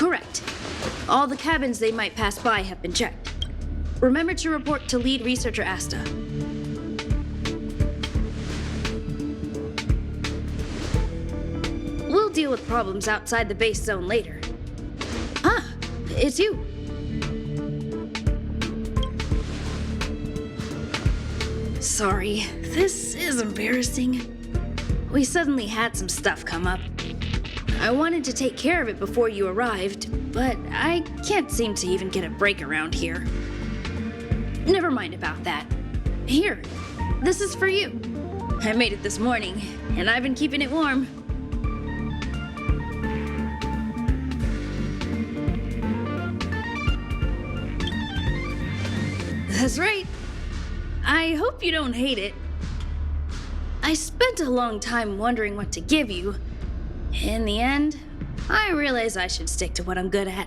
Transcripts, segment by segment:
Correct. All the cabins they might pass by have been checked. Remember to report to lead researcher Asta. We'll deal with problems outside the base zone later. Ah, it's you. Sorry, this is embarrassing. We suddenly had some stuff come up. I wanted to take care of it before you arrived, but I can't seem to even get a break around here. Never mind about that. Here, this is for you. I made it this morning, and I've been keeping it warm. That's right. I hope you don't hate it. I spent a long time wondering what to give you. In the end, I realized I should stick to what I'm good at.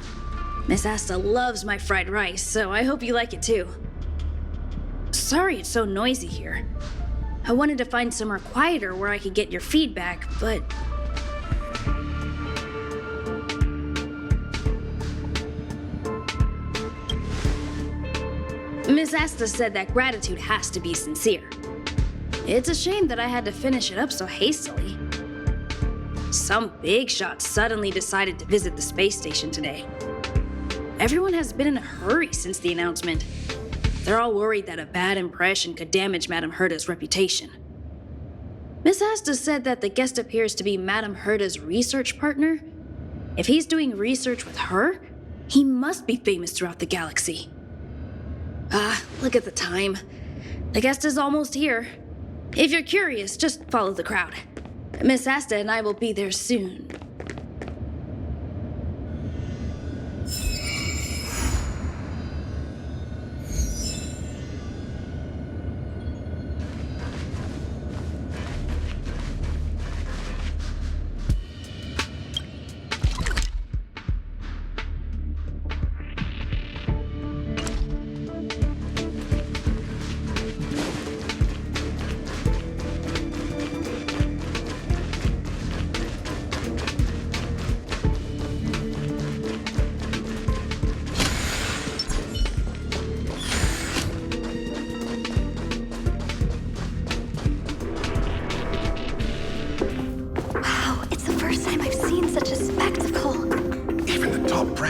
Miss Asta loves my fried rice, so I hope you like it too. Sorry it's so noisy here. I wanted to find somewhere quieter where I could get your feedback, but... Miss Asta said that gratitude has to be sincere. It's a shame that I had to finish it up so hastily. Some big shot suddenly decided to visit the space station today. Everyone has been in a hurry since the announcement. They're all worried that a bad impression could damage Madame Herta's reputation. Miss Asta said that the guest appears to be Madame Herta's research partner. If he's doing research with her, he must be famous throughout the galaxy. Look at the time. The guest is almost here. If you're curious, just follow the crowd. Miss Asta and I will be there soon.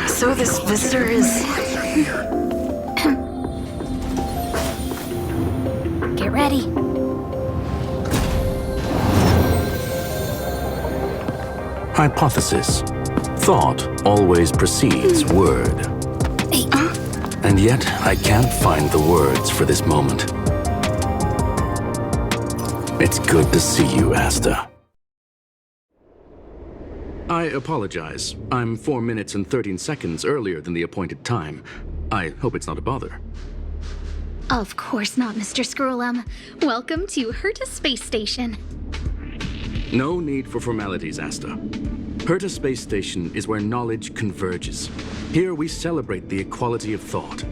So this visitor is... Get ready. Hypothesis. Thought always precedes word. Hey, And yet, I can't find the words for this moment. It's good to see you, Asta. I apologize. I'm 4 minutes and 13 seconds earlier than the appointed time. I hope it's not a bother. Of course not, Mr. Screwllum. Welcome to Herta Space Station. No need for formalities, Asta. Herta Space Station is where knowledge converges. Here we celebrate the equality of thought.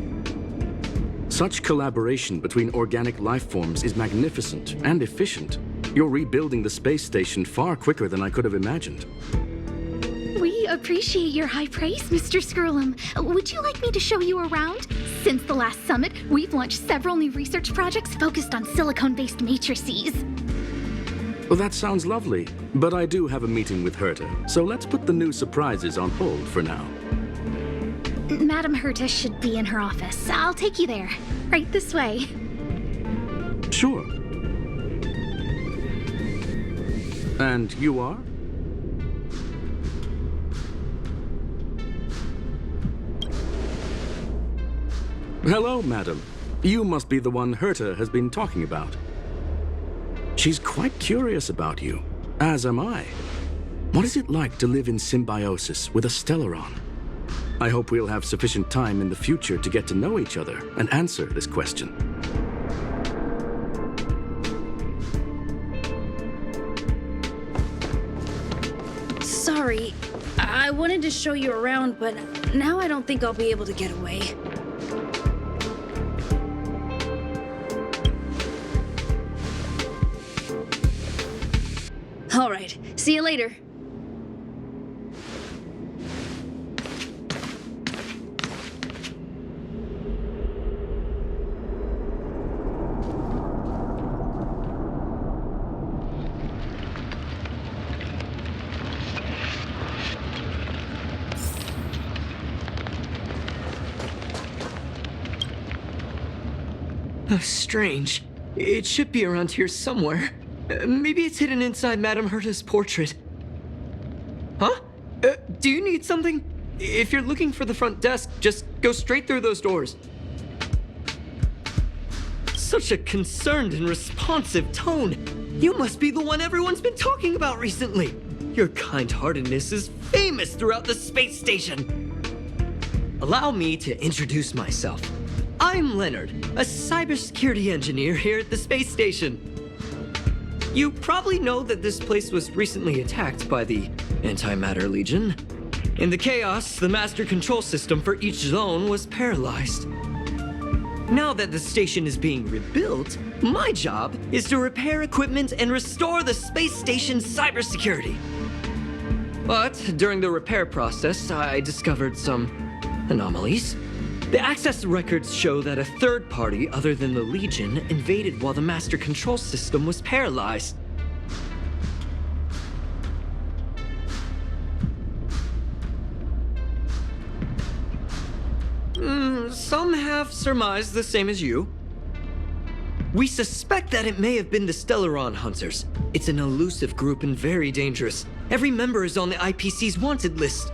Such collaboration between organic life forms is magnificent and efficient. You're rebuilding the space station far quicker than I could have imagined. We appreciate your high praise, Mr. Screwllum. Would you like me to show you around? Since the last summit, we've launched several new research projects focused on silicone-based matrices. Well, that sounds lovely, but I do have a meeting with Herta, so let's put the new surprises on hold for now. Madame Herta should be in her office. I'll take you there. Right this way. Sure. And you are? Hello, madam. You must be the one Herta has been talking about. She's quite curious about you, as am I. What is it like to live in symbiosis with a Stellaron? I hope we'll have sufficient time in the future to get to know each other and answer this question. Sorry, I wanted to show you around, but now I don't think I'll be able to get away. All right, see you later. Strange. It should be around here somewhere. Maybe it's hidden inside Madame Herta's portrait. Huh? Do you need something? If you're looking for the front desk, just go straight through those doors. Such a concerned and responsive tone. You must be the one everyone's been talking about recently. Your kind-heartedness is famous throughout the space station. Allow me to introduce myself. I'm Leonard, a cybersecurity engineer here at the space station. You probably know that this place was recently attacked by the Antimatter Legion. In the chaos, the master control system for each zone was paralyzed. Now that the station is being rebuilt, my job is to repair equipment and restore the space station's cybersecurity. But during the repair process, I discovered some anomalies. The access records show that a third party other than the Legion invaded while the master control system was paralyzed. Some have surmised the same as you. We suspect that it may have been the Stellaron Hunters. It's an elusive group and very dangerous. Every member is on the IPC's wanted list.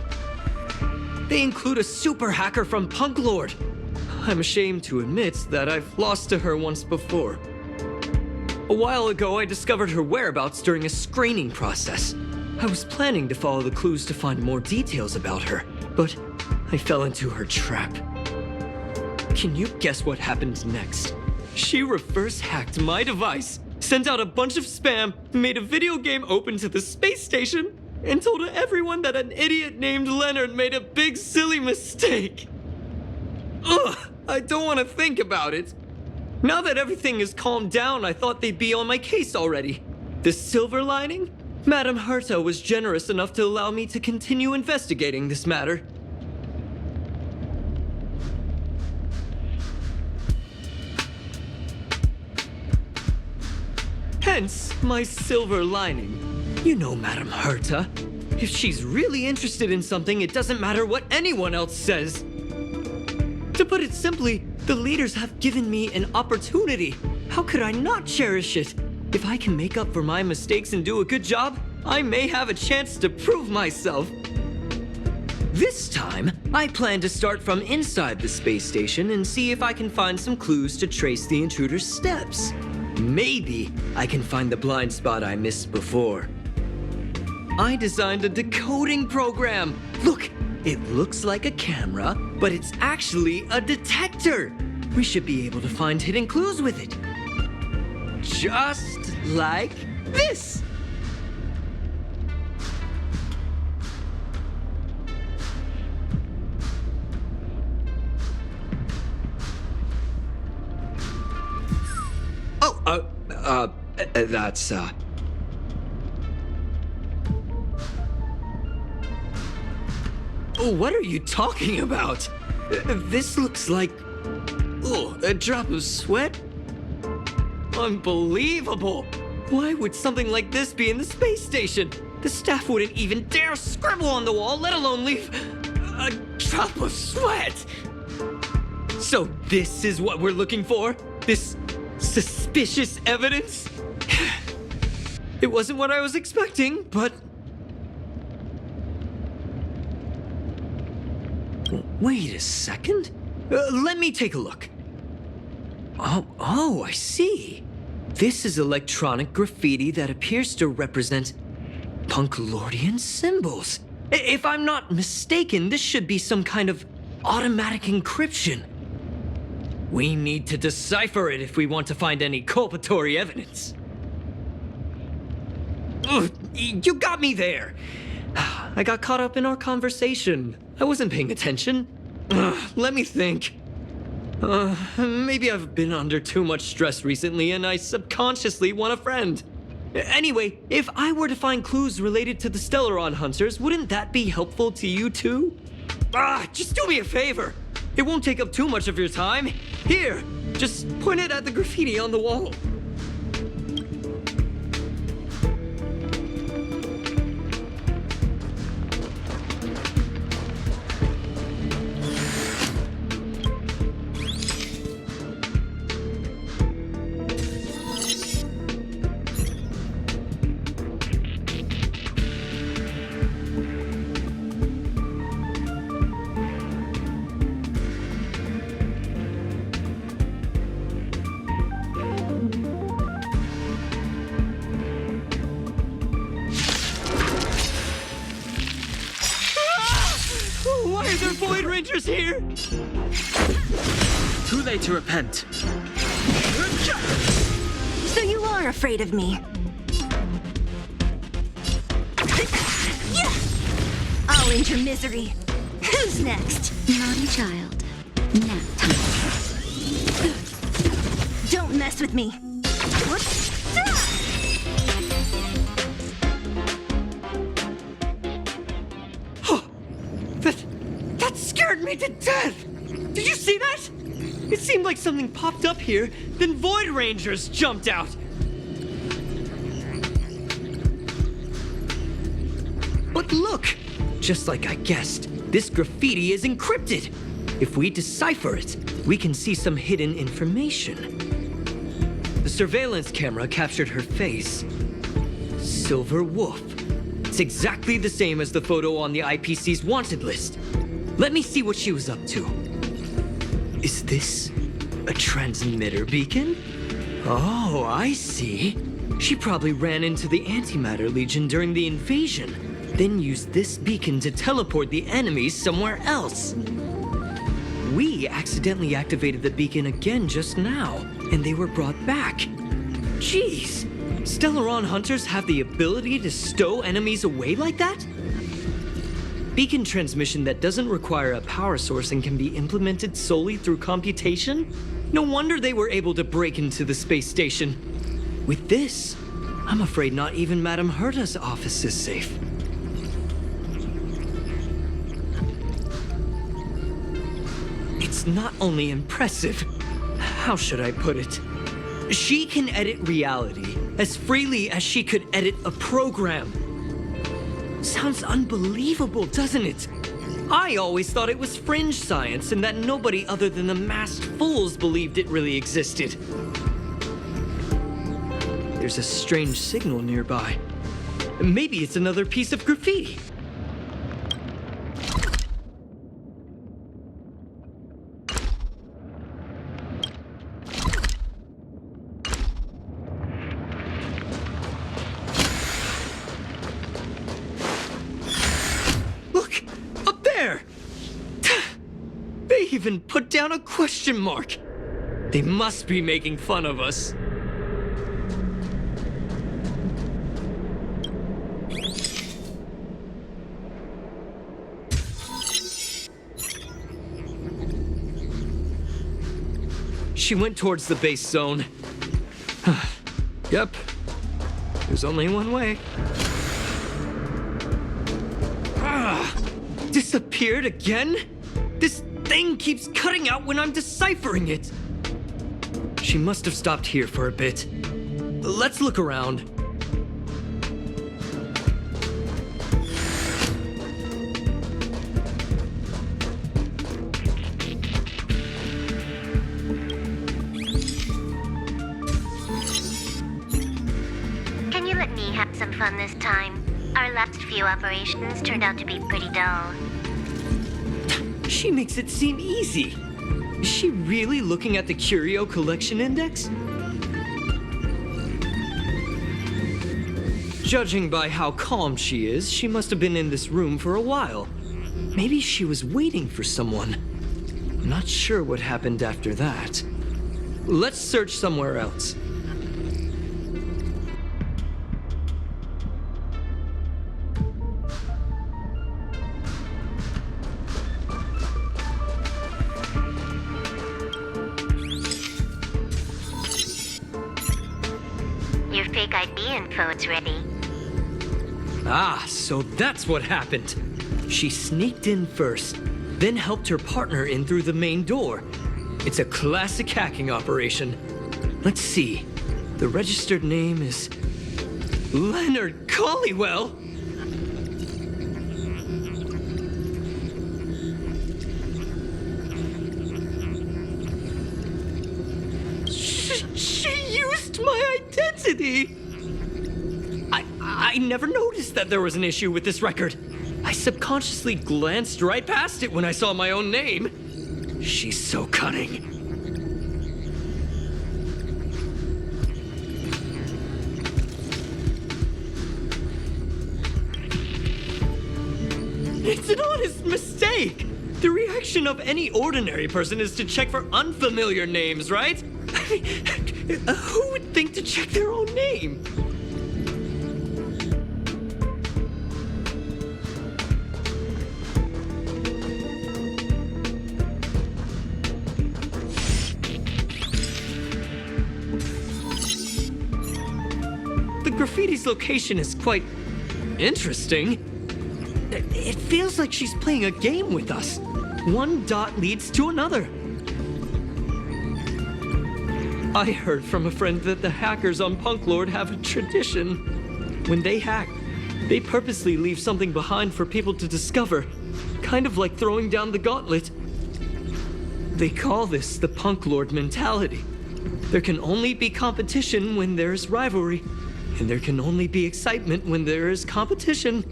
They include a super hacker from Punklorde. I'm ashamed to admit that I've lost to her once before. A while ago, I discovered her whereabouts during a screening process. I was planning to follow the clues to find more details about her, but I fell into her trap. Can you guess what happened next? She reverse hacked my device, sent out a bunch of spam, made a video game open to the space station, and told everyone that an idiot named Leonard made a big silly mistake. Ugh, I don't want to think about it. Now that everything is calmed down, I thought they'd be on my case already. The silver lining? Madame Herta was generous enough to allow me to continue investigating this matter. Hence, my silver lining. You know Madame Herta. If she's really interested in something, it doesn't matter what anyone else says. To put it simply, the leaders have given me an opportunity. How could I not cherish it? If I can make up for my mistakes and do a good job, I may have a chance to prove myself. This time, I plan to start from inside the space station and see if I can find some clues to trace the intruder's steps. Maybe I can find the blind spot I missed before. I designed a decoding program. Look, it looks like a camera, but it's actually a detector. We should be able to find hidden clues with it. Just like this. That's, What are you talking about? This looks like... Oh, a drop of sweat? Unbelievable! Why would something like this be in the space station? The staff wouldn't even dare scribble on the wall, let alone leave a drop of sweat! So this is what we're looking for? This suspicious evidence? It wasn't what I was expecting, but... Wait a second. Let me take a look. Oh, I see. This is electronic graffiti that appears to represent Punklordian symbols. If I'm not mistaken, this should be some kind of automatic encryption. We need to decipher it if we want to find any culpatory evidence. Ugh, you got me there. I got caught up in our conversation. I wasn't paying attention. Let me think. Maybe I've been under too much stress recently and I subconsciously want a friend. Anyway, if I were to find clues related to the Stellaron Hunters, wouldn't that be helpful to you too? Just do me a favor. It won't take up too much of your time. Here, just point it at the graffiti on the wall. Why are there Void Rangers here? Too late to repent. So you are afraid of me. I'll end your misery. Who's next? Naughty child. Nap time. Don't mess with me. That scared me to death! Did you see that? It seemed like something popped up here, then Void Rangers jumped out. But look! Just like I guessed, this graffiti is encrypted. If we decipher it, we can see some hidden information. The surveillance camera captured her face. Silver Wolf. It's exactly the same as the photo on the IPC's wanted list. Let me see what she was up to. Is this a transmitter beacon? Oh, I see. She probably ran into the Antimatter Legion during the invasion, then used this beacon to teleport the enemies somewhere else. We accidentally activated the beacon again just now, and they were brought back. Jeez, Stellaron hunters have the ability to stow enemies away like that? Beacon transmission that doesn't require a power source and can be implemented solely through computation? No wonder they were able to break into the space station. With this, I'm afraid not even Madame Herta's office is safe. It's not only impressive, how should I put it? She can edit reality as freely as she could edit a program. Sounds unbelievable, doesn't it? I always thought it was fringe science and that nobody other than the masked fools believed it really existed. There's a strange signal nearby. Maybe it's another piece of graffiti. They even put down a question mark. They must be making fun of us. She went towards the base zone. Yep. There's only one way. Disappeared again? This thing keeps cutting out when I'm deciphering it. She must have stopped here for a bit. Let's look around. Can you let me have some fun this time? Our last few operations turned out to be pretty dull. She makes it seem easy. Is she really looking at the Curio Collection Index? Judging by how calm she is, she must have been in this room for a while. Maybe she was waiting for someone. I'm not sure what happened after that. Let's search somewhere else. Your fake ID info is ready. Ah, so that's what happened. She sneaked in first, then helped her partner in through the main door. It's a classic hacking operation. Let's see. The registered name is Leonard Collywell. She used my identity! I never noticed that there was an issue with this record. I subconsciously glanced right past it when I saw my own name. She's so cunning. It's an honest mistake! sake! The reaction of any ordinary person is to check for unfamiliar names, right? Who would think to check their own name? The graffiti's location is quite interesting. It feels like she's playing a game with us. One dot leads to another. I heard from a friend that the hackers on Punklorde have a tradition. When they hack, they purposely leave something behind for people to discover, kind of like throwing down the gauntlet. They call this the Punklorde mentality. There can only be competition when there is rivalry, and there can only be excitement when there is competition.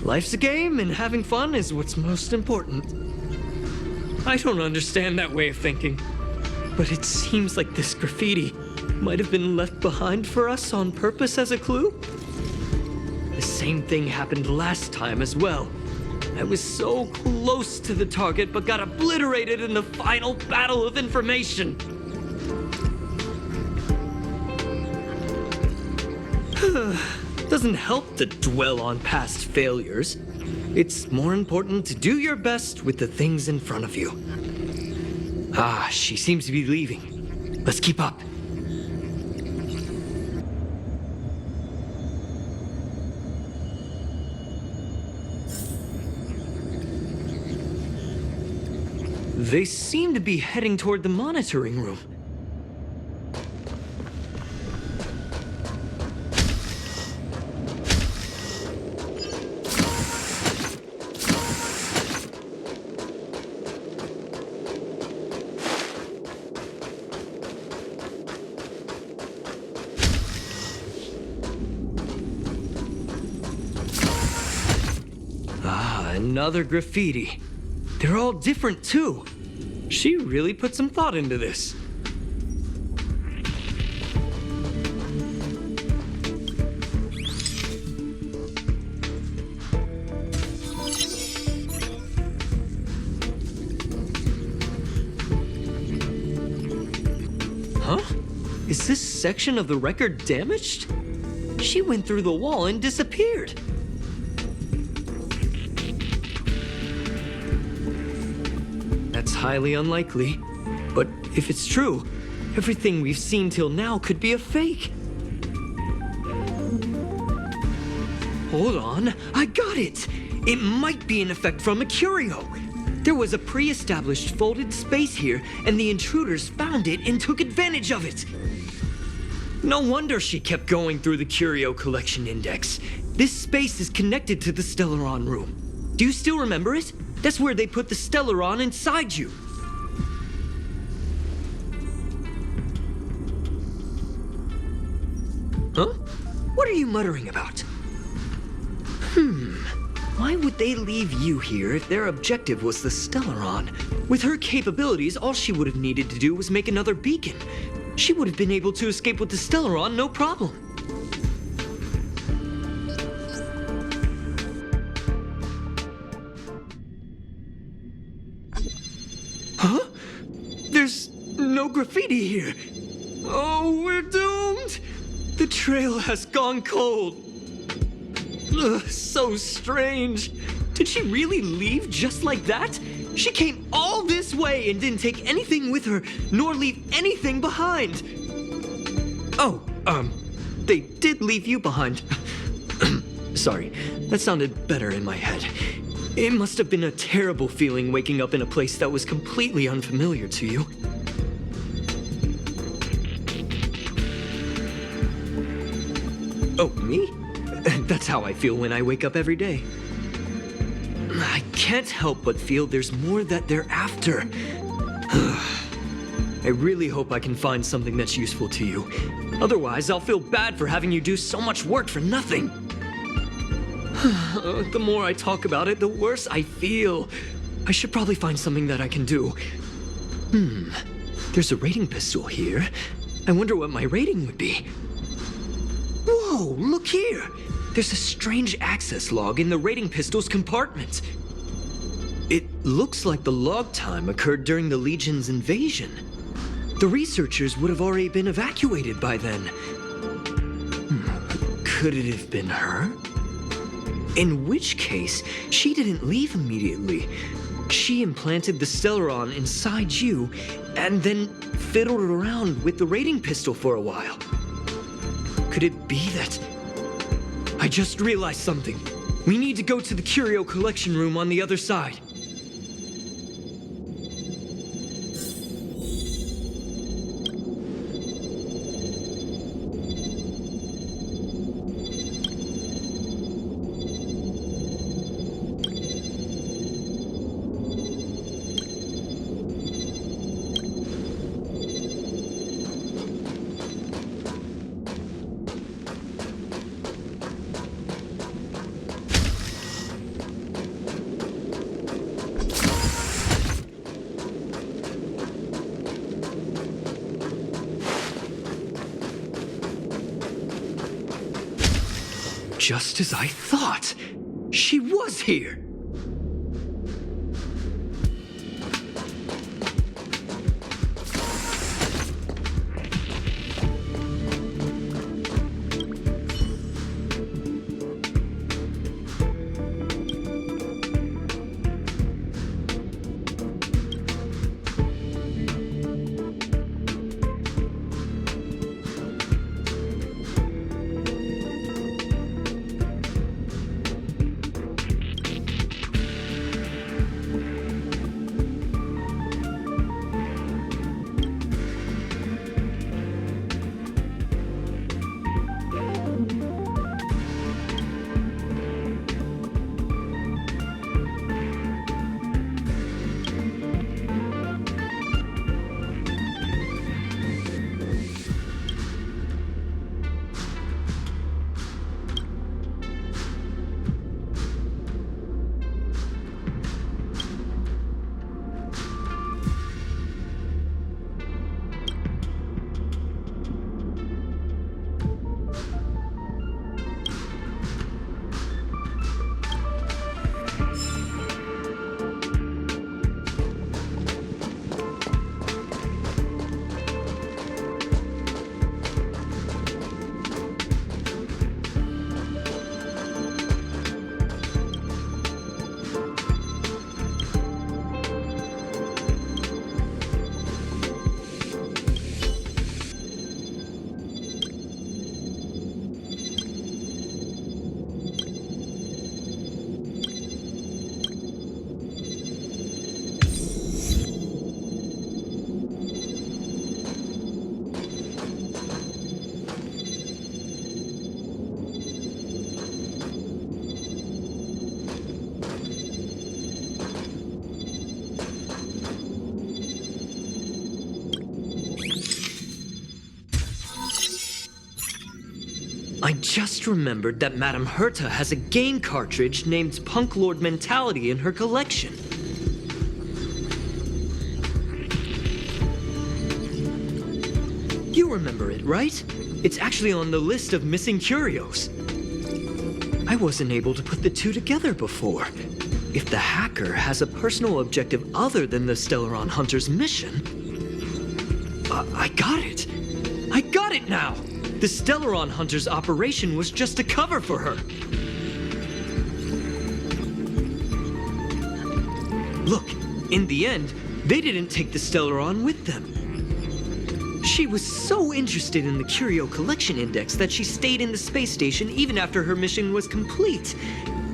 Life's a game, and having fun is what's most important. I don't understand that way of thinking, but it seems like this graffiti might have been left behind for us on purpose as a clue. The same thing happened last time as well. I was so close to the target, but got obliterated in the final battle of information. Doesn't help to dwell on past failures. It's more important to do your best with the things in front of you. Ah, she seems to be leaving. Let's keep up. They seem to be heading toward the monitoring room. Another graffiti. They're all different too. She really put some thought into this. Huh? Is this section of the record damaged? She went through the wall and disappeared. That's highly unlikely. But if it's true, everything we've seen till now could be a fake. Hold on, I got it! It might be an effect from a curio. There was a pre-established folded space here, and the intruders found it and took advantage of it. No wonder she kept going through the curio collection index. This space is connected to the Stellaron room. Do you still remember it? That's where they put the Stellaron inside you. Huh? What are you muttering about? Why would they leave you here if their objective was the Stellaron? With her capabilities, all she would have needed to do was make another beacon. She would have been able to escape with the Stellaron, no problem. Huh? There's no graffiti here. Oh, we're doomed! The trail has gone cold. Ugh, so strange. Did she really leave just like that? She came all this way and didn't take anything with her, nor leave anything behind. Oh, they did leave you behind. Sorry, that sounded better in my head. It must have been a terrible feeling waking up in a place that was completely unfamiliar to you. Oh, me? That's how I feel when I wake up every day. I can't help but feel there's more that they're after. I really hope I can find something that's useful to you. Otherwise, I'll feel bad for having you do so much work for nothing. The more I talk about it, the worse I feel. I should probably find something that I can do. There's a rating pistol here. I wonder what my rating would be. Whoa, look here! There's a strange access log in the rating pistol's compartment. It looks like the log time occurred during the Legion's invasion. The researchers would have already been evacuated by then. Could it have been her? In which case, she didn't leave immediately. She implanted the Stellaron inside you, and then fiddled around with the raiding pistol for a while. Could it be that... I just realized something. We need to go to the curio collection room on the other side. Just as I thought! She was here! I just remembered that Madame Herta has a game cartridge named Punklorde Mentality in her collection. You remember it, right? It's actually on the list of missing curios. I wasn't able to put the two together before. If the hacker has a personal objective other than the Stellaron Hunter's mission... I got it! I got it now! The Stellaron Hunter's operation was just a cover for her. Look, in the end, they didn't take the Stellaron with them. She was so interested in the Curio Collection Index that she stayed in the space station even after her mission was complete.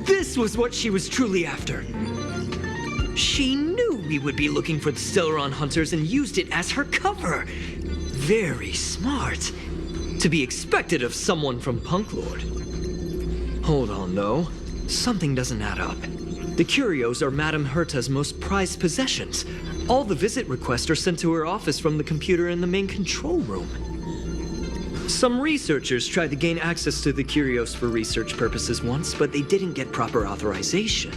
This was what she was truly after. She knew we would be looking for the Stellaron Hunters and used it as her cover. Very smart. To be expected of someone from Punklorde. Hold on, though. Something doesn't add up. The curios are Madame Herta's most prized possessions. All the visit requests are sent to her office from the computer in the main control room. Some researchers tried to gain access to the curios for research purposes once, but they didn't get proper authorization.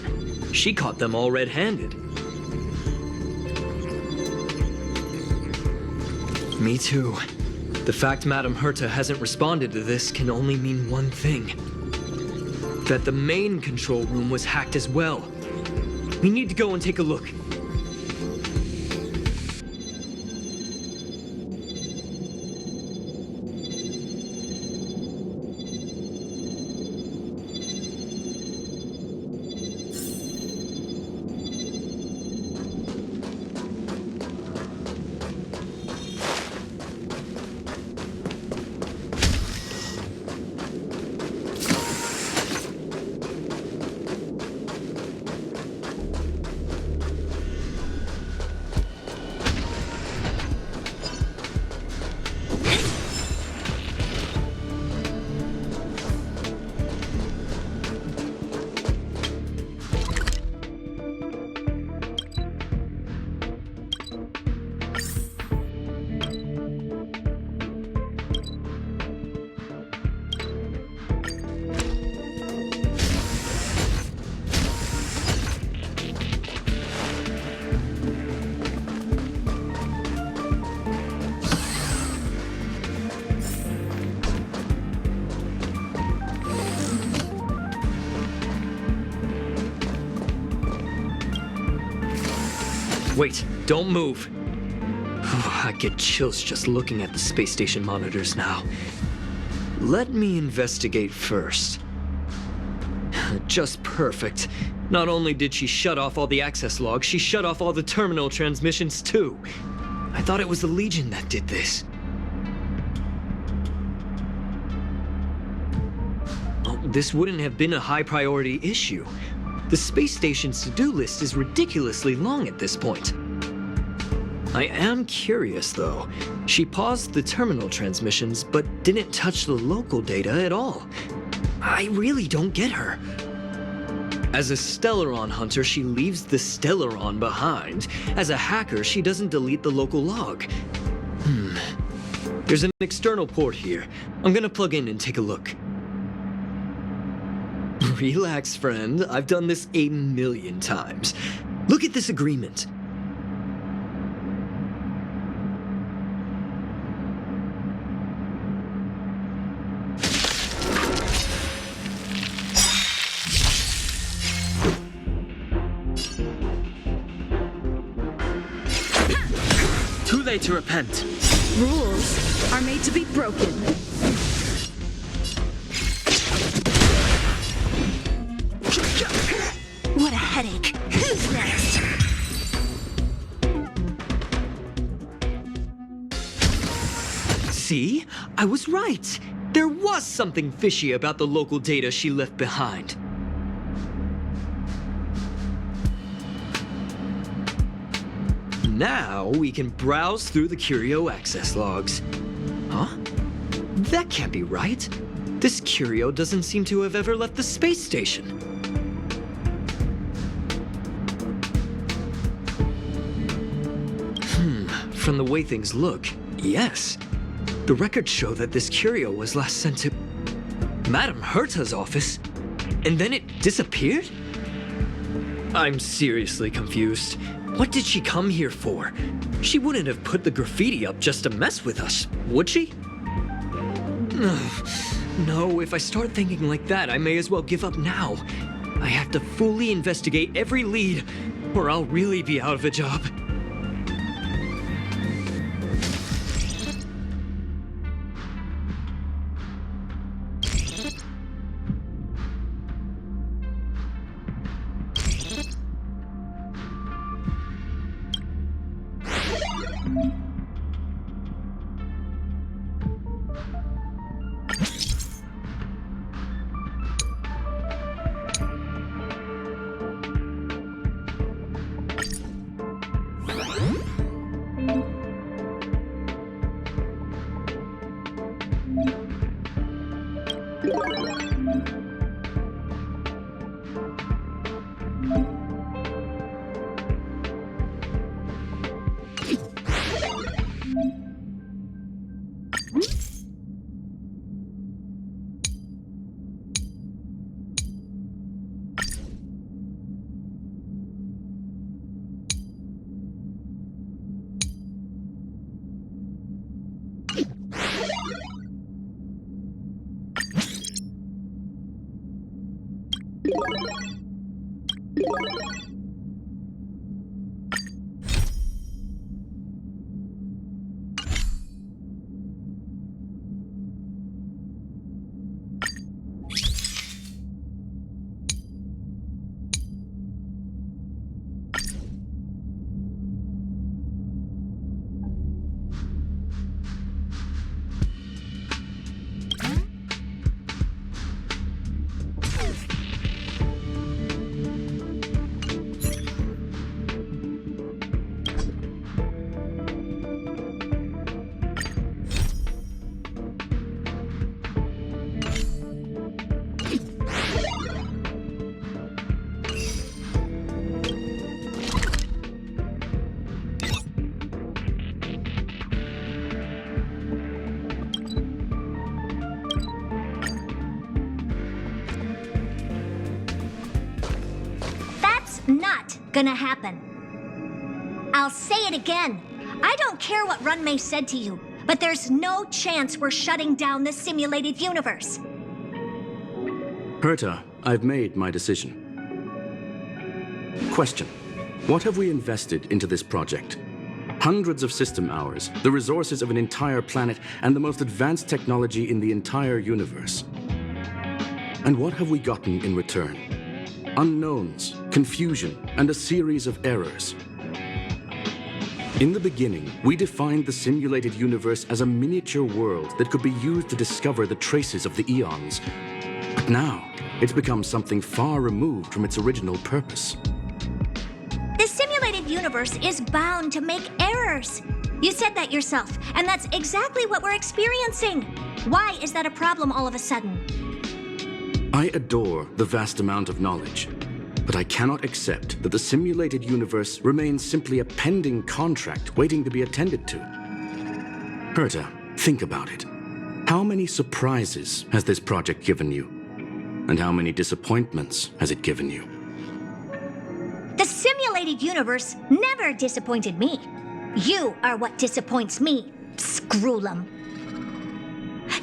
She caught them all red-handed. Me too. The fact Madame Herta hasn't responded to this can only mean one thing. That the main control room was hacked as well. We need to go and take a look. Wait, don't move. I get chills just looking at the space station monitors now. Let me investigate first. Just perfect. Not only did she shut off all the access logs, she shut off all the terminal transmissions too. I thought it was the Legion that did this. Oh, this wouldn't have been a high priority issue. The space station's to-do list is ridiculously long at this point. I am curious, though. She paused the terminal transmissions, but didn't touch the local data at all. I really don't get her. As a Stellaron hunter, she leaves the Stellaron behind. As a hacker, she doesn't delete the local log. There's an external port here. I'm gonna plug in and take a look. Relax, friend. I've done this 1,000,000 times. Look at this agreement. Too late to repent. Rules are made to be broken. What a headache. Who's next? See? I was right. There was something fishy about the local data she left behind. Now we can browse through the Curio access logs. Huh? That can't be right. This Curio doesn't seem to have ever left the space station. From the way things look, yes. The records show that this Curio was last sent to Madame Herta's office, and then it disappeared? I'm seriously confused. What did she come here for? She wouldn't have put the graffiti up just to mess with us, would she? No, if I start thinking like that, I may as well give up now. I have to fully investigate every lead, or I'll really be out of a job. gonna happen. I'll say it again. I don't care what Runmei said to you, but there's no chance we're shutting down the simulated universe. Herta, I've made my decision. Question. What have we invested into this project? Hundreds of system hours, the resources of an entire planet, and the most advanced technology in the entire universe. And what have we gotten in return? Unknowns, confusion, and a series of errors. In the beginning, we defined the simulated universe as a miniature world that could be used to discover the traces of the eons. But now, it's become something far removed from its original purpose. The simulated universe is bound to make errors. You said that yourself, and that's exactly what we're experiencing. Why is that a problem all of a sudden? I adore the vast amount of knowledge, but I cannot accept that the simulated universe remains simply a pending contract waiting to be attended to. Herta, think about it. How many surprises has this project given you? And how many disappointments has it given you? The simulated universe never disappointed me. You are what disappoints me, Screwllum.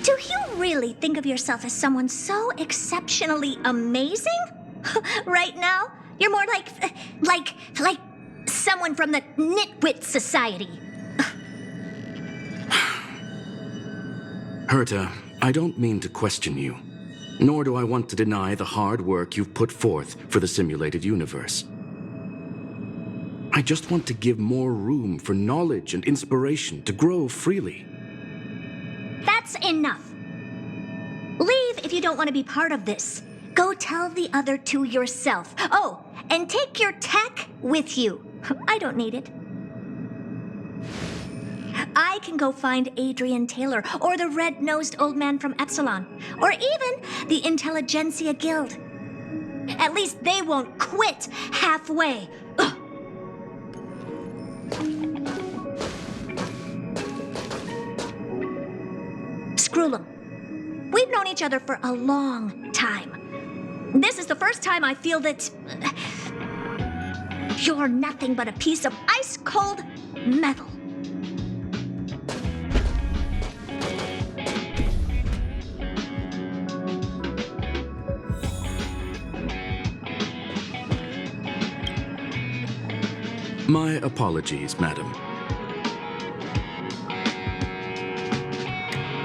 Do you really think of yourself as someone so exceptionally amazing? Right now, you're more like someone from the Nitwit Society. Herta, I don't mean to question you, nor do I want to deny the hard work you've put forth for the simulated universe. I just want to give more room for knowledge and inspiration to grow freely. That's enough. Leave if you don't want to be part of this. Go tell the other two yourself. Oh, and take your tech with you. I don't need it. I can go find Adrian Taylor, or the red-nosed old man from Epsilon, or even the Intelligentsia Guild. At least they won't quit halfway. Ugh. Screwllum, we've known each other for a long time. This is the first time I feel that you're nothing but a piece of ice-cold metal. My apologies, madam.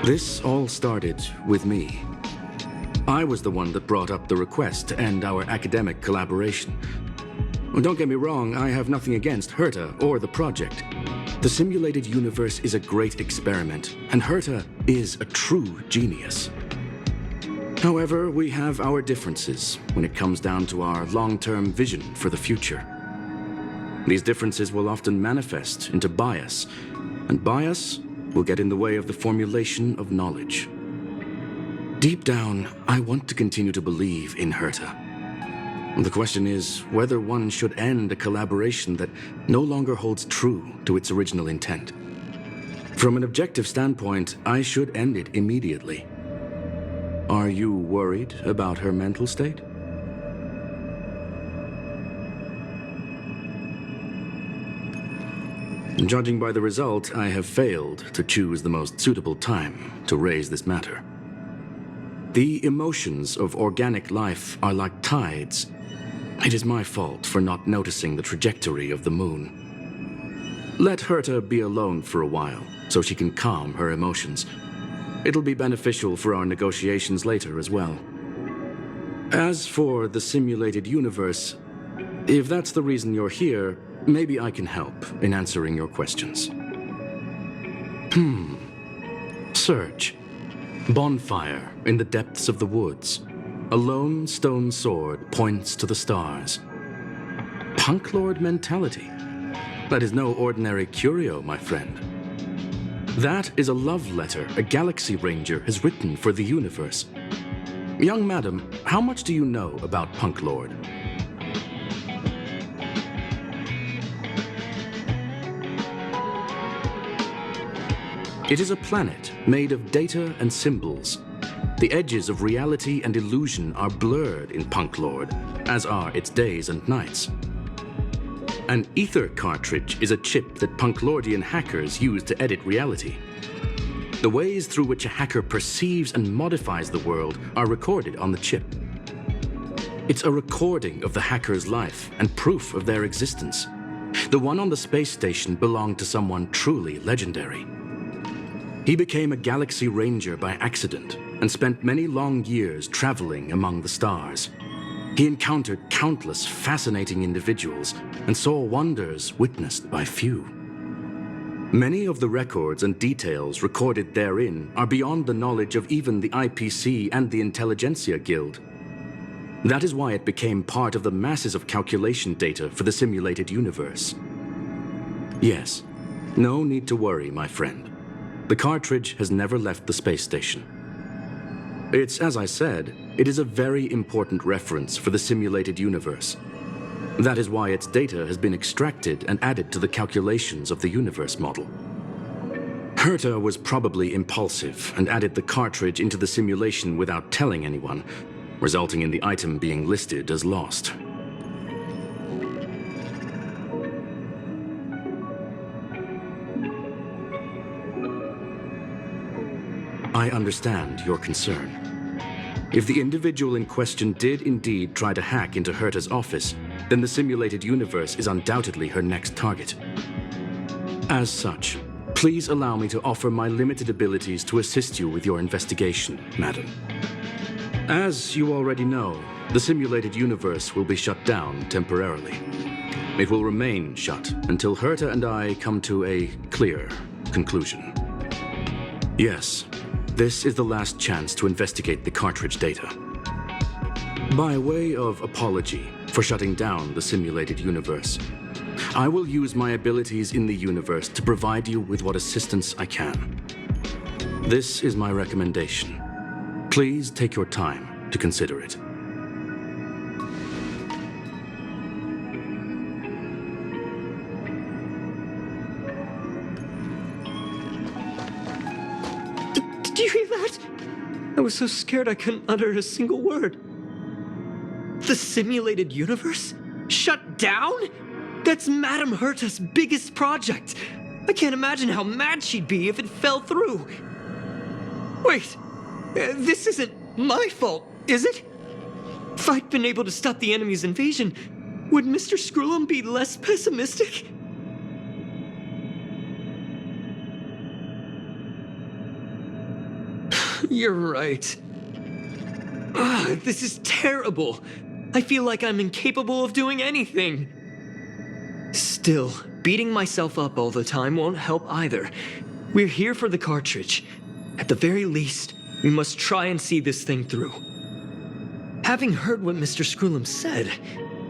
This all started with me. I was the one that brought up the request to end our academic collaboration. Well, don't get me wrong, I have nothing against Herta or the project. The simulated universe is a great experiment, and Herta is a true genius. However, we have our differences when it comes down to our long-term vision for the future. These differences will often manifest into bias, and bias will get in the way of the formulation of knowledge. Deep down, I want to continue to believe in Herta. The question is whether one should end a collaboration that no longer holds true to its original intent. From an objective standpoint, I should end it immediately. Are you worried about her mental state? Judging by the result, I have failed to choose the most suitable time to raise this matter. The emotions of organic life are like tides. It is my fault for not noticing the trajectory of the moon. Let Herta be alone for a while, so she can calm her emotions. It'll be beneficial for our negotiations later as well. As for the simulated universe, if that's the reason you're here, maybe I can help in answering your questions. Search. Bonfire in the depths of the woods. A lone stone sword points to the stars. Punklorde mentality. That is no ordinary curio, my friend. That is a love letter a Galaxy Ranger has written for the universe. Young madam, how much do you know about Punklorde? It is a planet made of data and symbols. The edges of reality and illusion are blurred in Punklorde, as are its days and nights. An ether cartridge is a chip that Punklordian hackers use to edit reality. The ways through which a hacker perceives and modifies the world are recorded on the chip. It's a recording of the hacker's life and proof of their existence. The one on the space station belonged to someone truly legendary. He became a Galaxy Ranger by accident and spent many long years traveling among the stars. He encountered countless fascinating individuals and saw wonders witnessed by few. Many of the records and details recorded therein are beyond the knowledge of even the IPC and the Intelligentsia Guild. That is why it became part of the masses of calculation data for the simulated universe. Yes, no need to worry, my friend. The cartridge has never left the space station. It's, as I said, it is a very important reference for the simulated universe. That is why its data has been extracted and added to the calculations of the universe model. Herta was probably impulsive and added the cartridge into the simulation without telling anyone, resulting in the item being listed as lost. I understand your concern. If the individual in question did indeed try to hack into Herta's office, then the simulated universe is undoubtedly her next target. As such, please allow me to offer my limited abilities to assist you with your investigation, madam. As you already know, the simulated universe will be shut down temporarily. It will remain shut until Herta and I come to a clear conclusion. Yes, this is the last chance to investigate the cartridge data. By way of apology for shutting down the simulated universe, I will use my abilities in the universe to provide you with what assistance I can. This is my recommendation. Please take your time to consider it. Did you hear that? I was so scared I couldn't utter a single word. The simulated universe? Shut down? That's Madame Herta's biggest project. I can't imagine how mad she'd be if it fell through. Wait, this isn't my fault, is it? If I'd been able to stop the enemy's invasion, would Mr. Screwllum be less pessimistic? You're right. This is terrible. I feel like I'm incapable of doing anything. Still, beating myself up all the time won't help either. We're here for the cartridge. At the very least, we must try and see this thing through. Having heard what Mr. Screwllum said,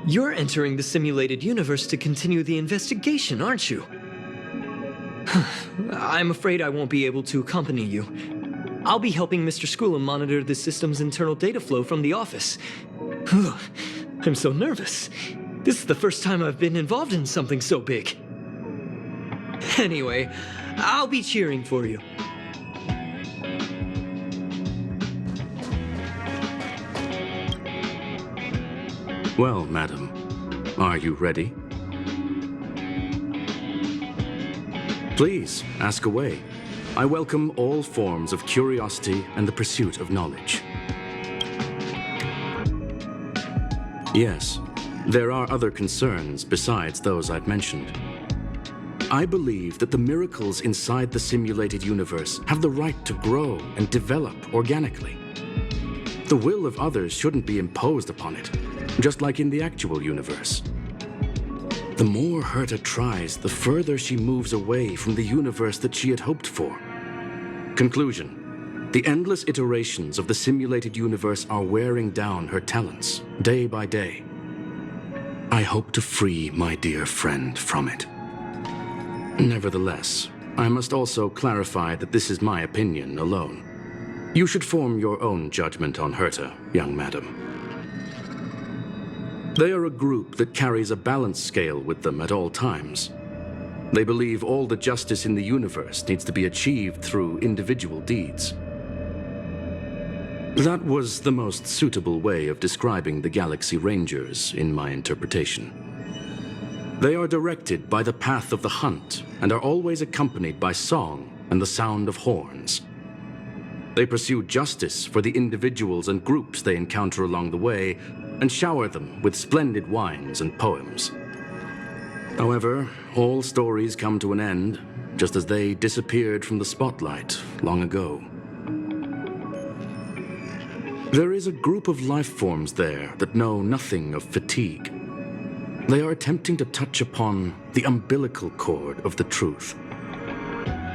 you're entering the simulated universe to continue the investigation, aren't you? I'm afraid I won't be able to accompany you. I'll be helping Mr. Screwllum monitor the system's internal data flow from the office. I'm so nervous. This is the first time I've been involved in something so big. Anyway, I'll be cheering for you. Well, madam, are you ready? Please, ask away. I welcome all forms of curiosity and the pursuit of knowledge. Yes, there are other concerns besides those I've mentioned. I believe that the miracles inside the simulated universe have the right to grow and develop organically. The will of others shouldn't be imposed upon it, just like in the actual universe. The more Herta tries, the further she moves away from the universe that she had hoped for. Conclusion: the endless iterations of the simulated universe are wearing down her talents, day by day. I hope to free my dear friend from it. Nevertheless, I must also clarify that this is my opinion alone. You should form your own judgment on Herta, young madam. They are a group that carries a balance scale with them at all times. They believe all the justice in the universe needs to be achieved through individual deeds. That was the most suitable way of describing the Galaxy Rangers in my interpretation. They are directed by the path of the hunt and are always accompanied by song and the sound of horns. They pursue justice for the individuals and groups they encounter along the way and shower them with splendid wines and poems. However, all stories come to an end, just as they disappeared from the spotlight long ago. There is a group of life forms there that know nothing of fatigue. They are attempting to touch upon the umbilical cord of the truth.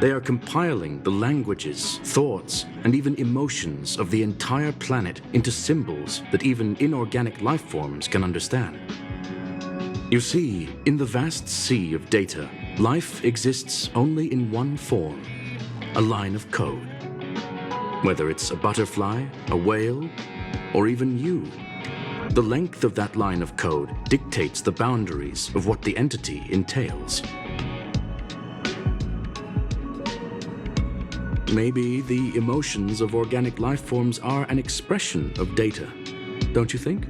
They are compiling the languages, thoughts, and even emotions of the entire planet into symbols that even inorganic life forms can understand. You see, in the vast sea of data, life exists only in one form, a line of code. Whether it's a butterfly, a whale, or even you, the length of that line of code dictates the boundaries of what the entity entails. Maybe the emotions of organic life forms are an expression of data, don't you think?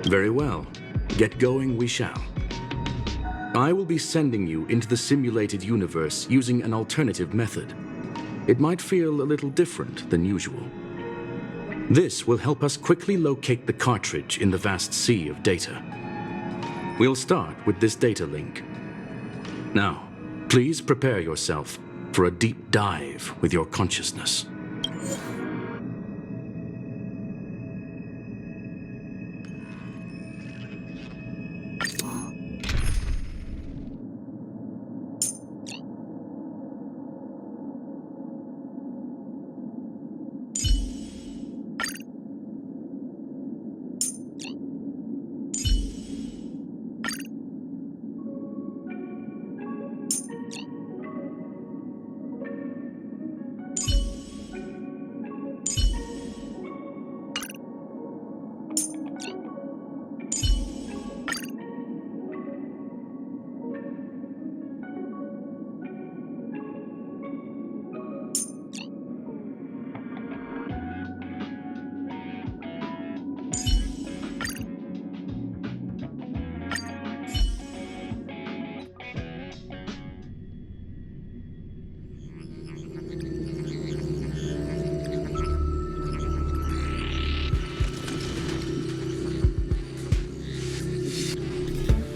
Very well. Get going we shall. I will be sending you into the simulated universe using an alternative method. It might feel a little different than usual. This will help us quickly locate the cartridge in the vast sea of data. We'll start with this data link. Now, please prepare yourself for a deep dive with your consciousness.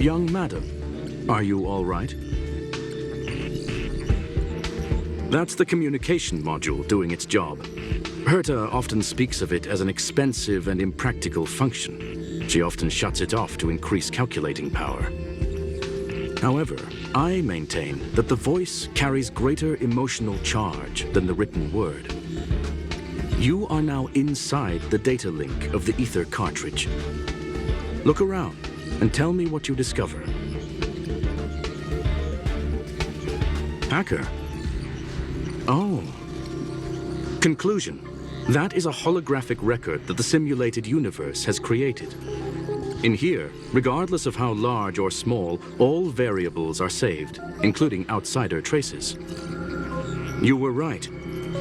Young madam, are you all right? That's the communication module doing its job. Herta often speaks of it as an expensive and impractical function. She often shuts it off to increase calculating power. However, I maintain that the voice carries greater emotional charge than the written word. You are now inside the data link of the ether cartridge. Look around and tell me what you discover. Hacker. Oh. Conclusion. That is a holographic record that the simulated universe has created. In here, regardless of how large or small, all variables are saved, including outsider traces. You were right.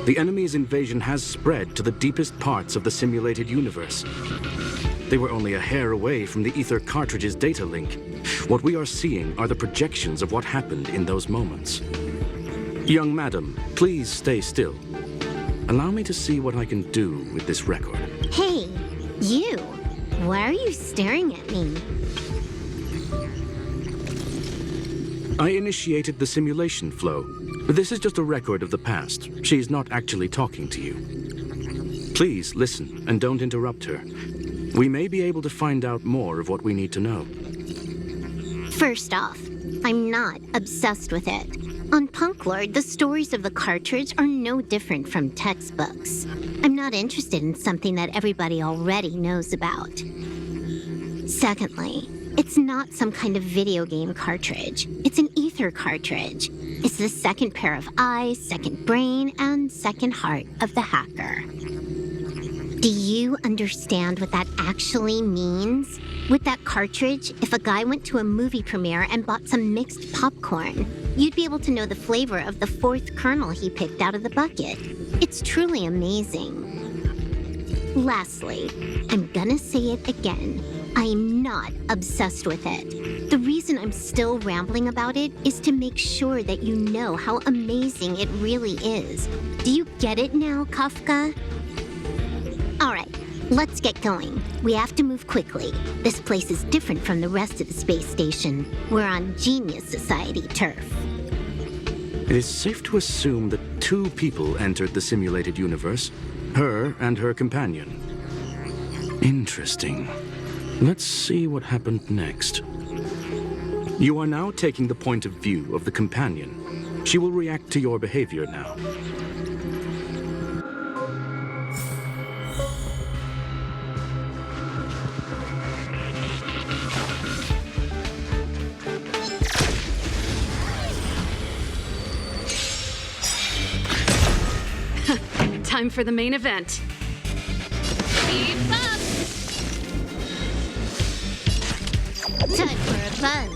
The enemy's invasion has spread to the deepest parts of the simulated universe. They were only a hair away from the ether cartridge's data link. What we are seeing are the projections of what happened in those moments. Young madam, please stay still. Allow me to see what I can do with this record. Hey, you! Why are you staring at me? I initiated the simulation flow, but this is just a record of the past. She's not actually talking to you. Please listen and don't interrupt her. We may be able to find out more of what we need to know. First off, I'm not obsessed with it. On Punklorde, the stories of the cartridge are no different from textbooks. I'm not interested in something that everybody already knows about. Secondly, it's not some kind of video game cartridge. It's an ether cartridge. It's the second pair of eyes, second brain, and second heart of the hacker. Do you understand what that actually means? With that cartridge, if a guy went to a movie premiere and bought some mixed popcorn, you'd be able to know the flavor of the fourth kernel he picked out of the bucket. It's truly amazing. Lastly, I'm gonna say it again. I'm not obsessed with it. The reason I'm still rambling about it is to make sure that you know how amazing it really is. Do you get it now, Kafka? Alright, let's get going. We have to move quickly. This place is different from the rest of the space station. We're on Genius Society turf. It is safe to assume that 2 people entered the simulated universe, her and her companion. Interesting. Let's see what happened next. You are now taking the point of view of the companion. She will react to your behavior now. Time for the main event. Keep up! Time for a buzz.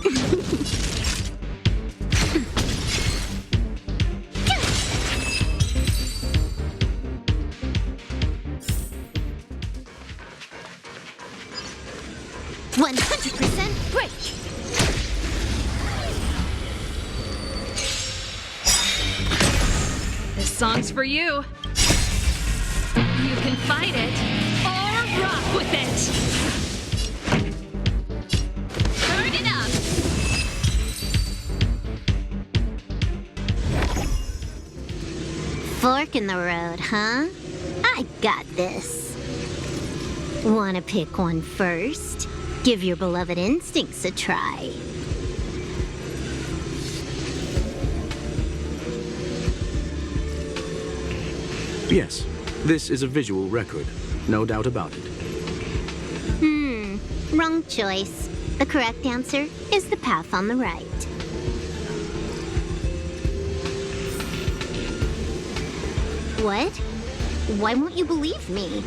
break. This song's for you. You can fight it or rock with it. Turn it up. Fork in the road, huh? I got this. Wanna pick one first? Give your beloved instincts a try. Yes, this is a visual record. No doubt about it. Wrong choice. The correct answer is the path on the right. What? Why won't you believe me?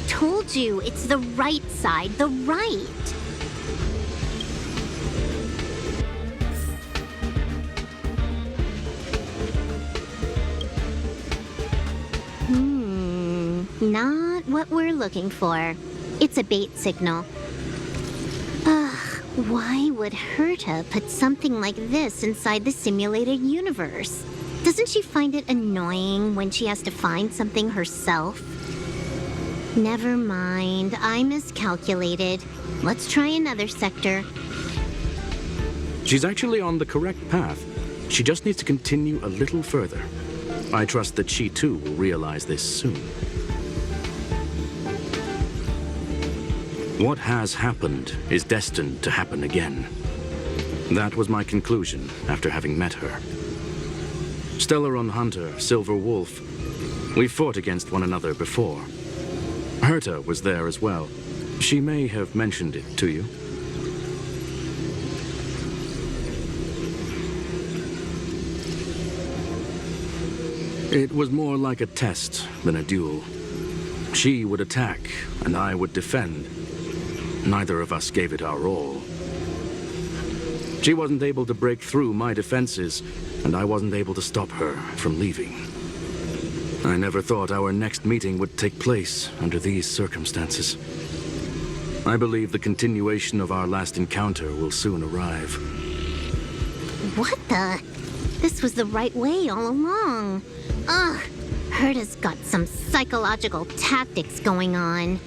Told you, it's the right side, the right. Not what we're looking for. It's a bait signal. Ugh, why would Herta put something like this inside the simulated universe? Doesn't she find it annoying when she has to find something herself? Never mind, I miscalculated. Let's try another sector. She's actually on the correct path. She just needs to continue a little further. I trust that she too will realize this soon. What has happened is destined to happen again. That was my conclusion after having met her. Stellar Hunter, Silver Wolf. We fought against one another before. Herta was there as well. She may have mentioned it to you. It was more like a test than a duel. She would attack, and I would defend. Neither of us gave it our all. She wasn't able to break through my defenses, and I wasn't able to stop her from leaving. I never thought our next meeting would take place under these circumstances. I believe the continuation of our last encounter will soon arrive. What the? This was the right way all along. Ugh, Herta's got some psychological tactics going on.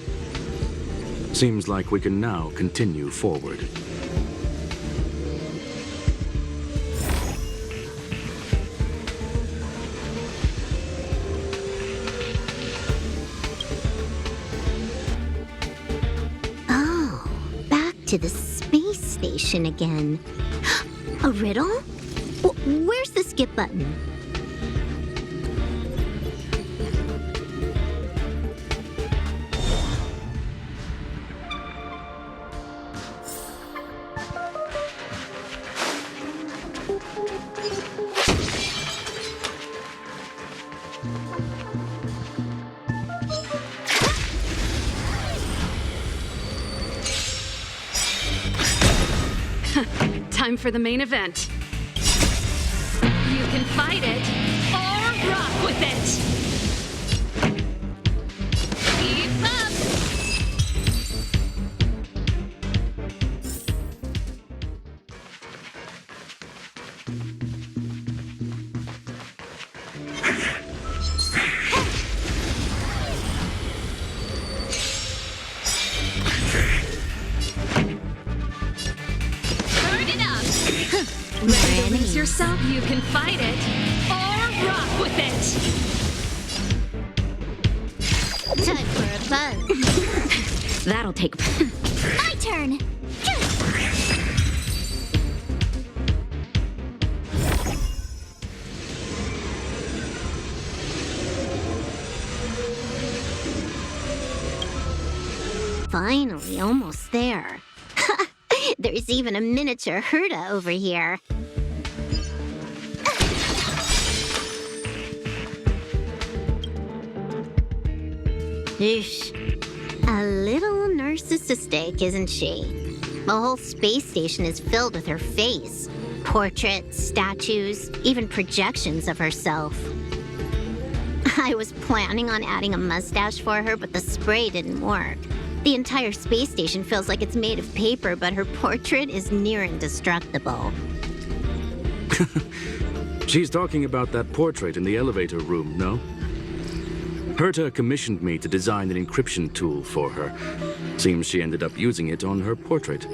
Seems like we can now continue forward. Oh, back to the space station again. A riddle? Where's the skip button? Time for the main event. You can fight it or rock with it. Keep up. Ready to lose yourself? You can fight it or rock with it. Time for a buzz. That'll take. My turn! Finally, almost there. There's even a miniature Herta over here. Eesh. A little narcissistic, isn't she? The whole space station is filled with her face. Portraits, statues, even projections of herself. I was planning on adding a mustache for her, but the spray didn't work. The entire space station feels like it's made of paper, but her portrait is near indestructible. She's talking about that portrait in the elevator room, no? Herta commissioned me to design an encryption tool for her. Seems she ended up using it on her portrait.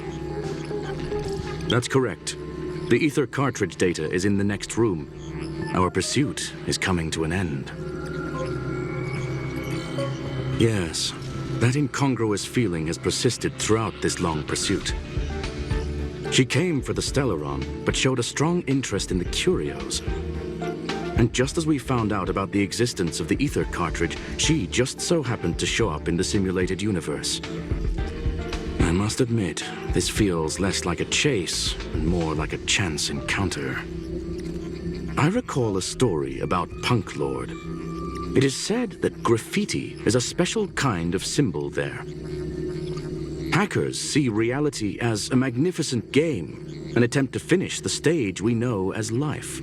That's correct. The ether cartridge data is in the next room. Our pursuit is coming to an end. Yes, that incongruous feeling has persisted throughout this long pursuit. She came for the Stellaron, but showed a strong interest in the curios. And just as we found out about the existence of the ether cartridge, she just so happened to show up in the simulated universe. I must admit, this feels less like a chase and more like a chance encounter. I recall a story about Punklorde. It is said that graffiti is a special kind of symbol there. Hackers see reality as a magnificent game, an attempt to finish the stage we know as life.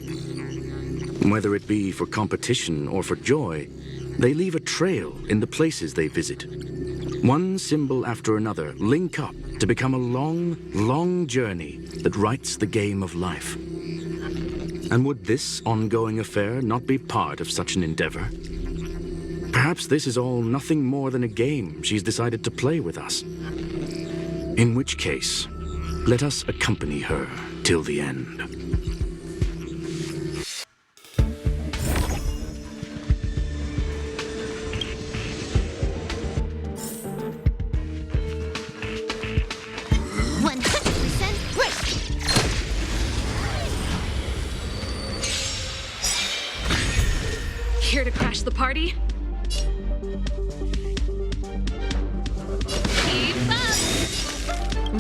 Whether it be for competition or for joy, they leave a trail in the places they visit. One symbol after another link up to become a long, long journey that writes the game of life. And would this ongoing affair not be part of such an endeavor? Perhaps this is all nothing more than a game she's decided to play with us. In which case, let us accompany her till the end. Here to crash the party? Keep up!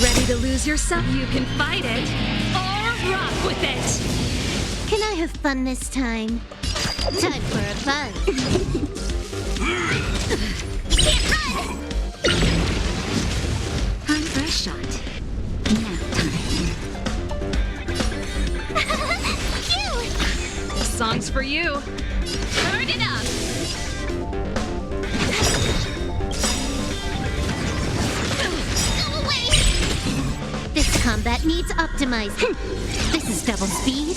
Ready to lose yourself? You can fight it or rock with it! Can I have fun this time? Time for a buzz. Can't run! On for a shot. Now time. Cute! Song's for you. Turn it up! Go away! This combat needs optimizing. This is double speed.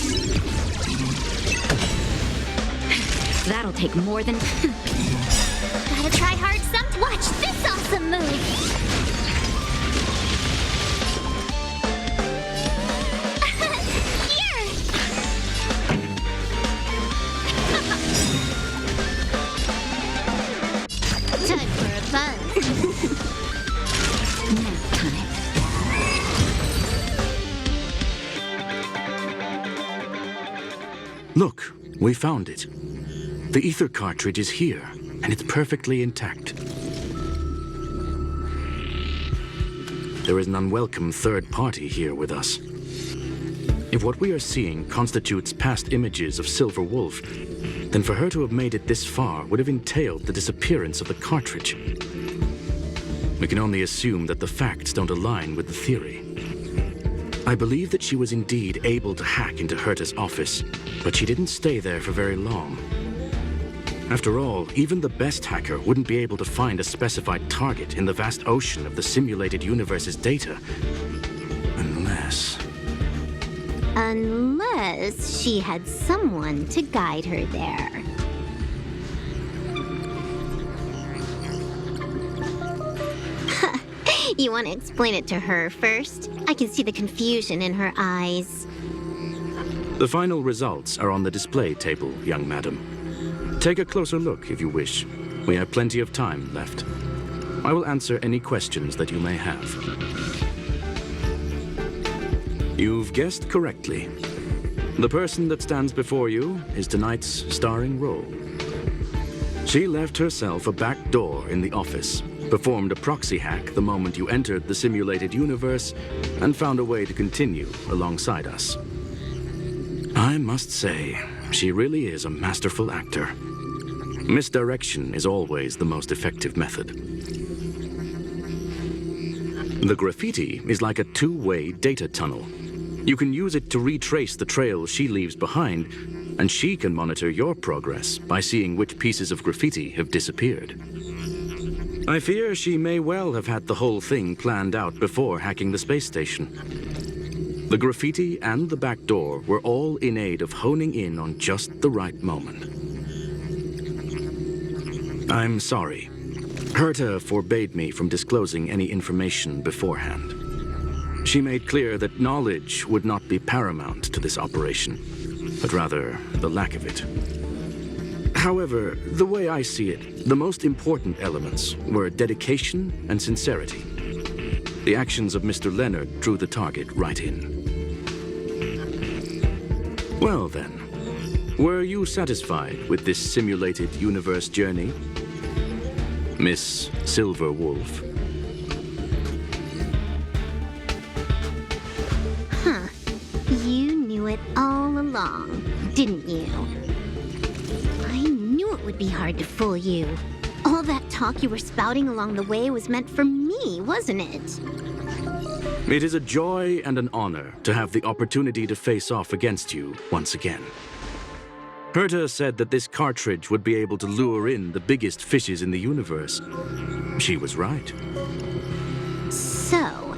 That'll take more than. Gotta try hard some. Watch this awesome move! Time for a buzz. Now time. Look, we found it. The ether cartridge is here, and it's perfectly intact. There is an unwelcome third party here with us. If what we are seeing constitutes past images of Silver Wolf, then for her to have made it this far would have entailed the disappearance of the cartridge. We can only assume that the facts don't align with the theory. I believe that she was indeed able to hack into Herta's office, but she didn't stay there for very long. After all, even the best hacker wouldn't be able to find a specified target in the vast ocean of the simulated universe's data. Unless she had someone to guide her there. You want to explain it to her first? I can see the confusion in her eyes. The final results are on the display table, young madam. Take a closer look if you wish. We have plenty of time left. I will answer any questions that you may have. You've guessed correctly. The person that stands before you is tonight's starring role. She left herself a back door in the office, performed a proxy hack the moment you entered the simulated universe, and found a way to continue alongside us. I must say, she really is a masterful actor. Misdirection is always the most effective method. The graffiti is like a two-way data tunnel. You can use it to retrace the trail she leaves behind, and she can monitor your progress by seeing which pieces of graffiti have disappeared. I fear she may well have had the whole thing planned out before hacking the space station. The graffiti and the back door were all in aid of honing in on just the right moment. I'm sorry. Herta forbade me from disclosing any information beforehand. She made clear that knowledge would not be paramount to this operation, but rather the lack of it. However, the way I see it, the most important elements were dedication and sincerity. The actions of Mr. Leonard drew the target right in. Well then, were you satisfied with this simulated universe journey, Miss Silver Wolf? Huh. You knew it all along, didn't you? I knew it would be hard to fool you. All that talk you were spouting along the way was meant for me, wasn't it? It is a joy and an honor to have the opportunity to face off against you once again. Herta said that this cartridge would be able to lure in the biggest fishes in the universe. She was right. So,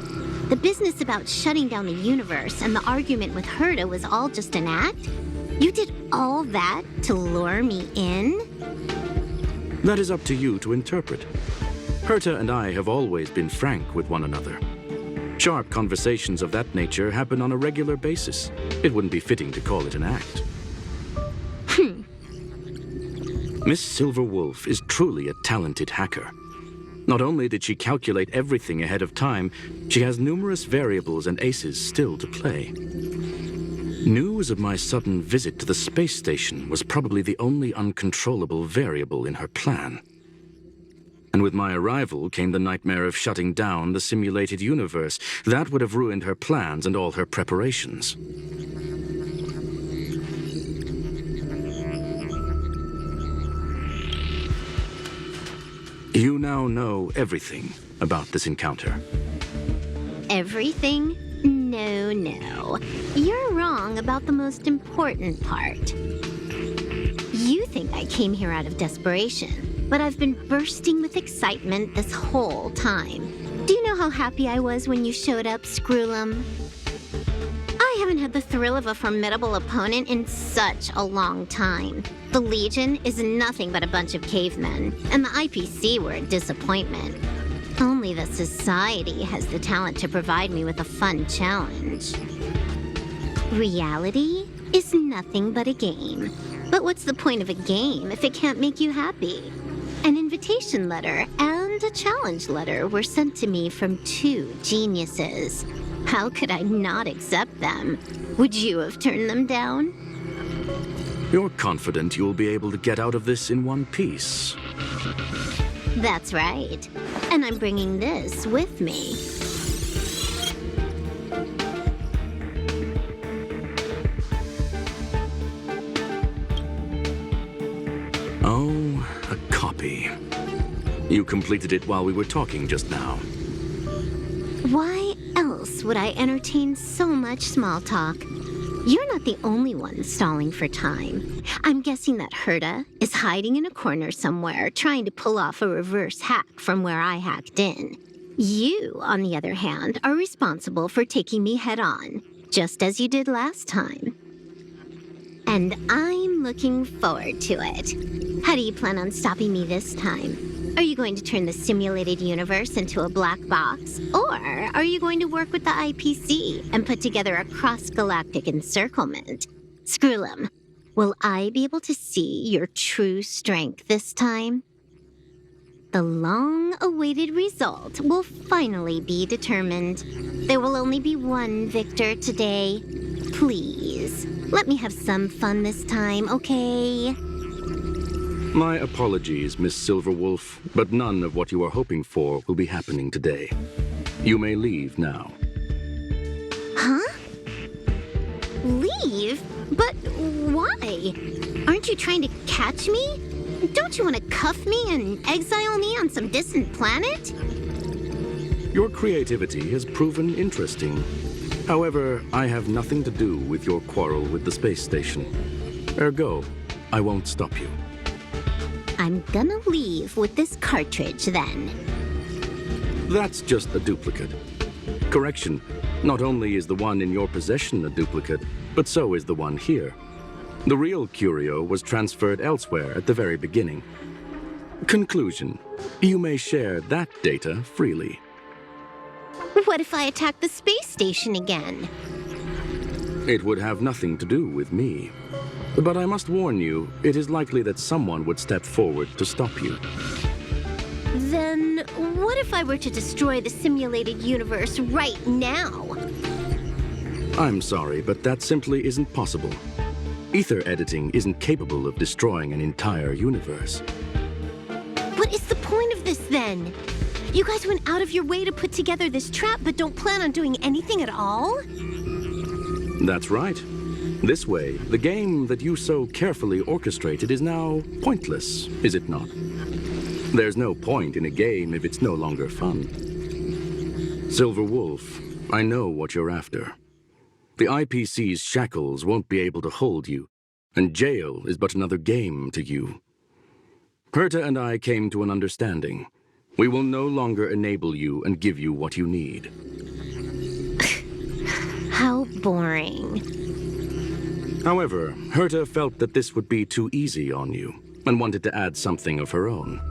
the business about shutting down the universe and the argument with Herta was all just an act? You did all that to lure me in? That is up to you to interpret. Herta and I have always been frank with one another. Sharp conversations of that nature happen on a regular basis. It wouldn't be fitting to call it an act. Miss Silver Wolf is truly a talented hacker. Not only did she calculate everything ahead of time, she has numerous variables and aces still to play. News of my sudden visit to the space station was probably the only uncontrollable variable in her plan. And with my arrival came the nightmare of shutting down the simulated universe. That would have ruined her plans and all her preparations. You now know everything about this encounter. Everything? No. You're wrong about the most important part. You think I came here out of desperation, but I've been bursting with excitement this whole time. Do you know how happy I was when you showed up, Screwllum? I haven't had the thrill of a formidable opponent in such a long time. The Legion is nothing but a bunch of cavemen, and the IPC were a disappointment. Only the Society has the talent to provide me with a fun challenge. Reality is nothing but a game. But what's the point of a game if it can't make you happy? An invitation letter and a challenge letter were sent to me from two geniuses. How could I not accept them? Would you have turned them down? You're confident you'll be able to get out of this in one piece. That's right. And I'm bringing this with me. Oh, a copy. You completed it while we were talking just now. Why else would I entertain so much small talk? You're not the only one stalling for time. I'm guessing that Herta is hiding in a corner somewhere, trying to pull off a reverse hack from where I hacked in. You, on the other hand, are responsible for taking me head-on, just as you did last time. And I'm looking forward to it. How do you plan on stopping me this time? Are you going to turn the simulated universe into a black box? Or are you going to work with the IPC and put together a cross-galactic encirclement? Screwllum, will I be able to see your true strength this time? The long-awaited result will finally be determined. There will only be one victor today. Please, let me have some fun this time, okay? My apologies, Miss Silverwolf, but none of what you are hoping for will be happening today. You may leave now. Huh? Leave? But why? Aren't you trying to catch me? Don't you want to cuff me and exile me on some distant planet? Your creativity has proven interesting. However, I have nothing to do with your quarrel with the space station. Ergo, I won't stop you. I'm gonna leave with this cartridge then. That's just a duplicate. Correction, not only is the one in your possession a duplicate, but so is the one here. The real curio was transferred elsewhere at the very beginning. Conclusion, you may share that data freely. What if I attack the space station again? It would have nothing to do with me. But I must warn you, it is likely that someone would step forward to stop you. Then what if I were to destroy the simulated universe right now? I'm sorry, but that simply isn't possible. Ether editing isn't capable of destroying an entire universe. What is the point of this then? You guys went out of your way to put together this trap but don't plan on doing anything at all? That's right. This way, the game that you so carefully orchestrated is now pointless, is it not? There's no point in a game if it's no longer fun. Silver Wolf, I know what you're after. The IPC's shackles won't be able to hold you, and jail is but another game to you. Herta and I came to an understanding. We will no longer enable you and give you what you need. How boring. However, Herta felt that this would be too easy on you, and wanted to add something of her own.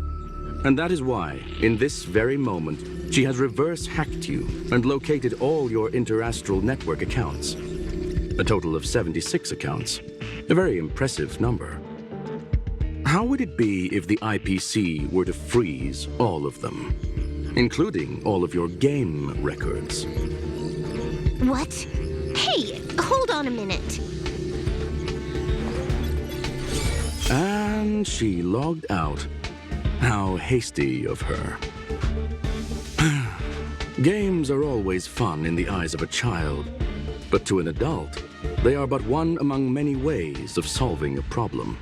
And that is why, in this very moment, she has reverse-hacked you and located all your interastral network accounts. A total of 76 accounts. A very impressive number. How would it be if the IPC were to freeze all of them, including all of your game records? What? Hey, hold on a minute. And she logged out. How hasty of her. Games are always fun in the eyes of a child, but to an adult, they are but one among many ways of solving a problem.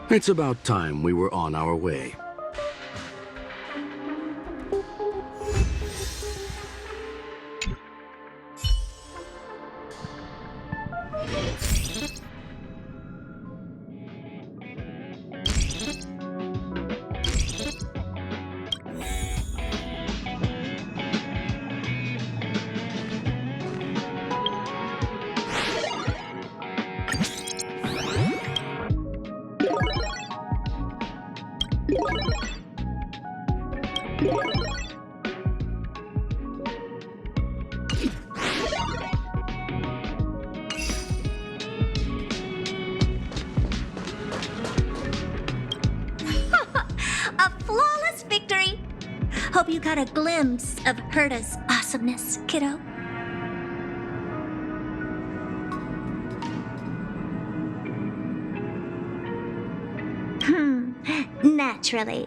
It's about time we were on our way. Hope you got a glimpse of Herta's awesomeness, kiddo. Naturally.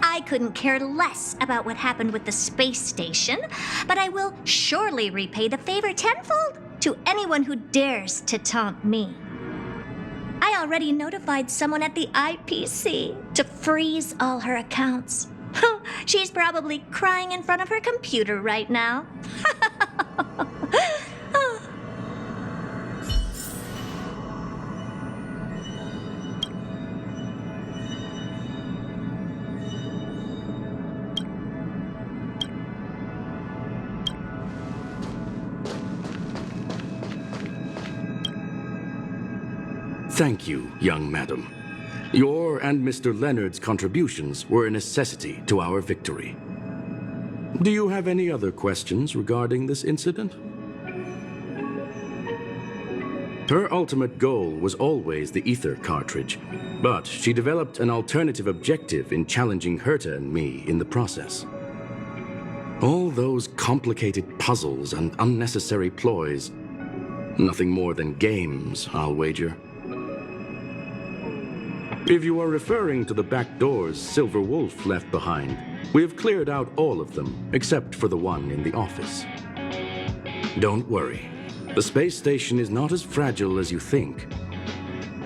I couldn't care less about what happened with the space station, but I will surely repay the favor tenfold to anyone who dares to taunt me. I already notified someone at the IPC to freeze all her accounts. She's probably crying in front of her computer right now. Thank you, young madam. Your and Mr. Leonard's contributions were a necessity to our victory. Do you have any other questions regarding this incident? Her ultimate goal was always the ether cartridge, but she developed an alternative objective in challenging Herta and me in the process. All those complicated puzzles and unnecessary ploys, nothing more than games, I'll wager. If you are referring to the back doors Silver Wolf left behind, we have cleared out all of them, except for the one in the office. Don't worry. The space station is not as fragile as you think.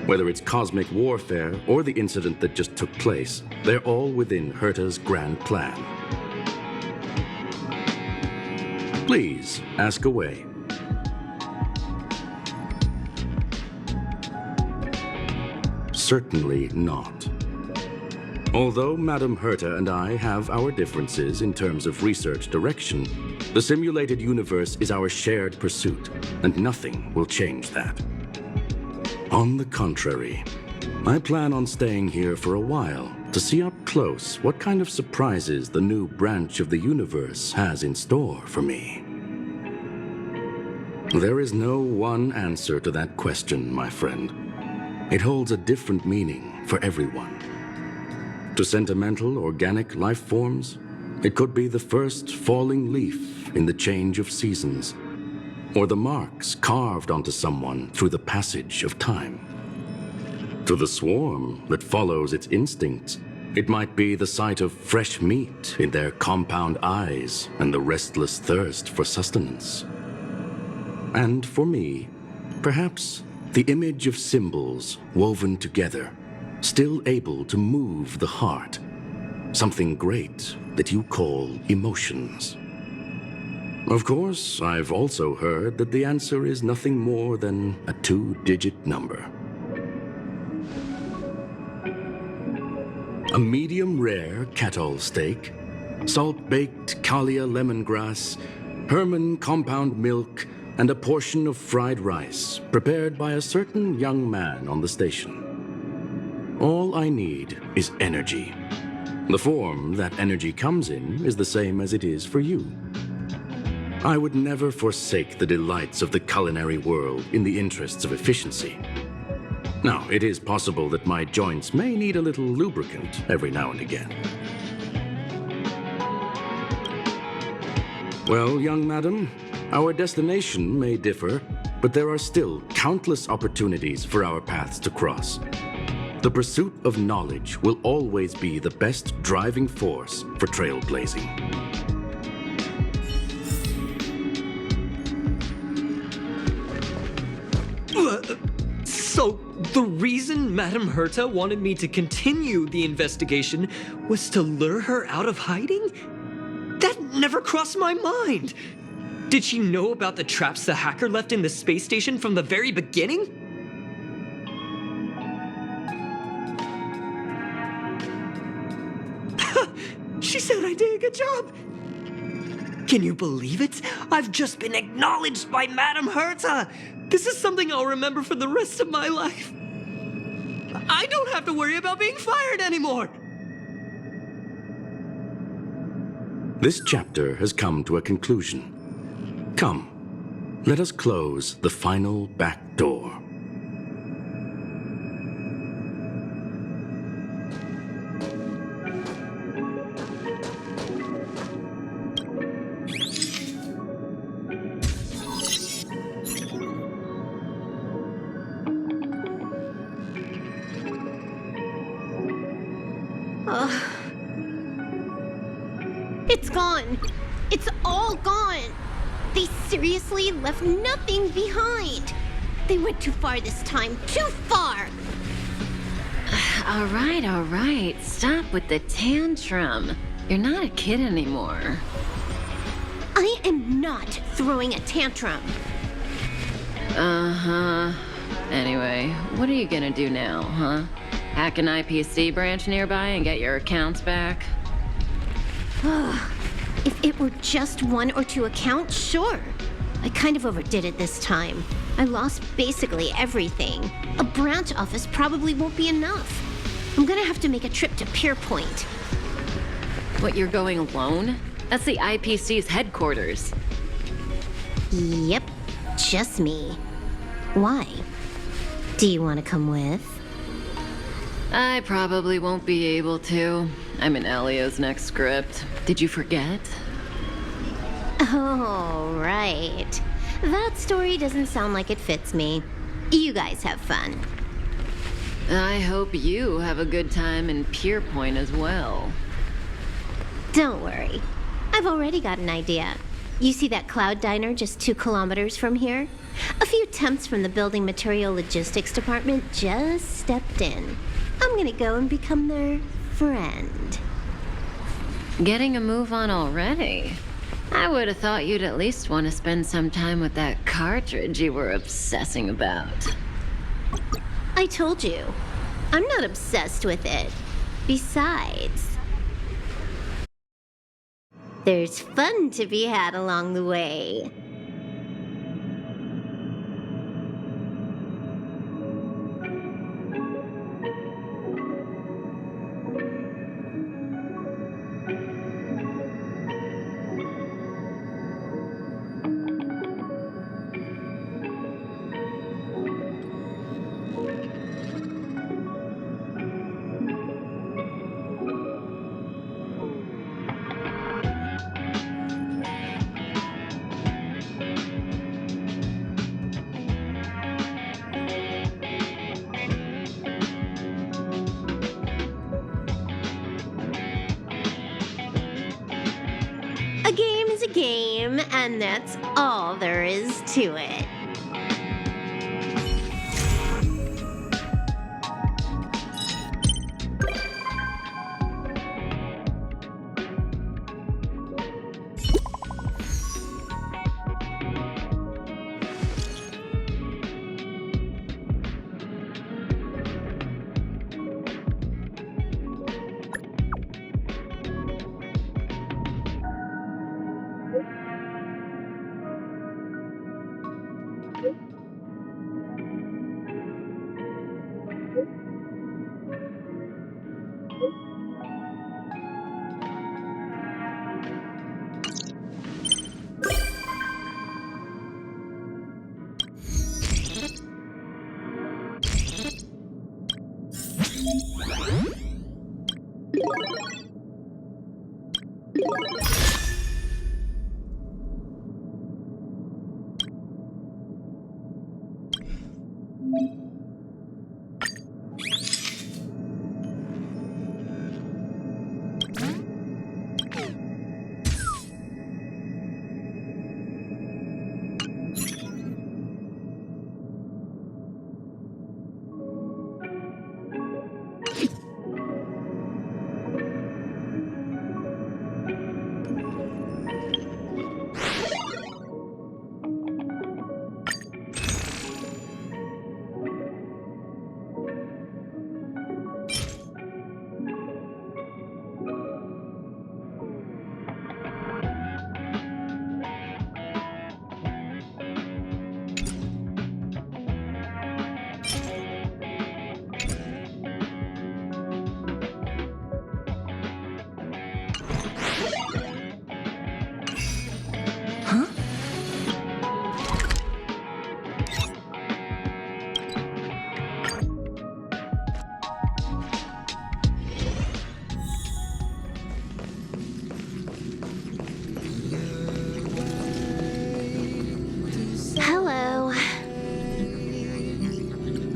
Whether it's cosmic warfare or the incident that just took place, they're all within Herta's grand plan. Please, ask away. Certainly not. Although Madame Herta and I have our differences in terms of research direction, the simulated universe is our shared pursuit, and nothing will change that. On the contrary, I plan on staying here for a while to see up close what kind of surprises the new branch of the universe has in store for me. There is no one answer to that question, my friend. It holds a different meaning for everyone. To sentimental, organic life forms, it could be the first falling leaf in the change of seasons, or the marks carved onto someone through the passage of time. To the swarm that follows its instincts, it might be the sight of fresh meat in their compound eyes and the restless thirst for sustenance. And for me, perhaps the image of symbols woven together, still able to move the heart, something great that you call emotions. Of course, I've also heard that the answer is nothing more than a 2-digit number. A medium rare kettle steak, salt-baked Kalia lemongrass, Herman compound milk, and a portion of fried rice prepared by a certain young man on the station. All I need is energy. The form that energy comes in is the same as it is for you. I would never forsake the delights of the culinary world in the interests of efficiency. Now, it is possible that my joints may need a little lubricant every now and again. Well, young madam, our destination may differ, but there are still countless opportunities for our paths to cross. The pursuit of knowledge will always be the best driving force for trailblazing. So, the reason Madame Herta wanted me to continue the investigation was to lure her out of hiding? That never crossed my mind! Did she know about the traps the hacker left in the space station from the very beginning? She said I did a good job! Can you believe it? I've just been acknowledged by Madame Herta! This is something I'll remember for the rest of my life. I don't have to worry about being fired anymore! This chapter has come to a conclusion. Come, let us close the final back door. It's gone. It's all gone. They seriously left nothing behind. They went too far this time. Too far. All right. Stop with the tantrum. You're not a kid anymore. I am not throwing a tantrum. Uh-huh. Anyway, what are you gonna do now, huh? Hack an IPC branch nearby and get your accounts back? If it were just 1 or 2 accounts, sure. I kind of overdid it this time. I lost basically everything. A branch office probably won't be enough. I'm gonna have to make a trip to Pierpoint. What, you're going alone? That's the IPC's headquarters. Yep, just me. Why? Do you want to come with? I probably won't be able to. I'm in Elio's next script. Did you forget? Oh, right. That story doesn't sound like it fits me. You guys have fun. I hope you have a good time in Pierpoint as well. Don't worry. I've already got an idea. You see that cloud diner just 2 kilometers from here? A few temps from the building material logistics department just stepped in. I'm gonna go and become their friend. Getting a move on already? I would have thought you'd at least want to spend some time with that cartridge you were obsessing about. I told you, I'm not obsessed with it. Besides, there's fun to be had along the way. A game is a game, and that's all there is to it. Hello.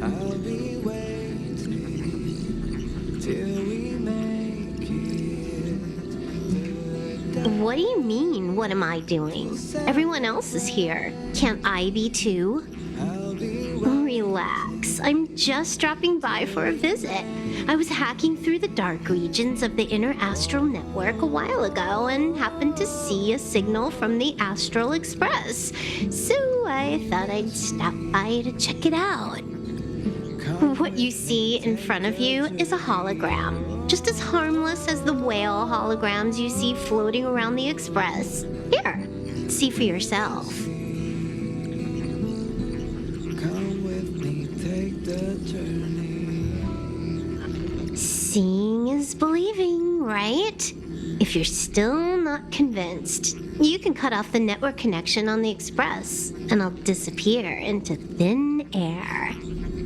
I'll be waiting till we make it. What do you mean, what am I doing? Everyone else is here. Can't I be too? Relax. I'm just dropping by for a visit. I was hacking through the dark regions of the inner astral network a while ago and happened to see a signal from the Astral Express. So I thought I'd stop by to check it out. What you see in front of you is a hologram, just as harmless as the whale holograms you see floating around the Express. Here, see for yourself. Come with me, take the journey. Seeing is believing, right? If you're still not convinced, you can cut off the network connection on the Express, and I'll disappear into thin air.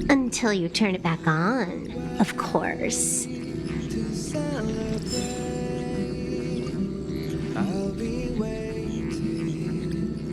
Until you turn it back on, of course. to celebrate. I'll be waiting.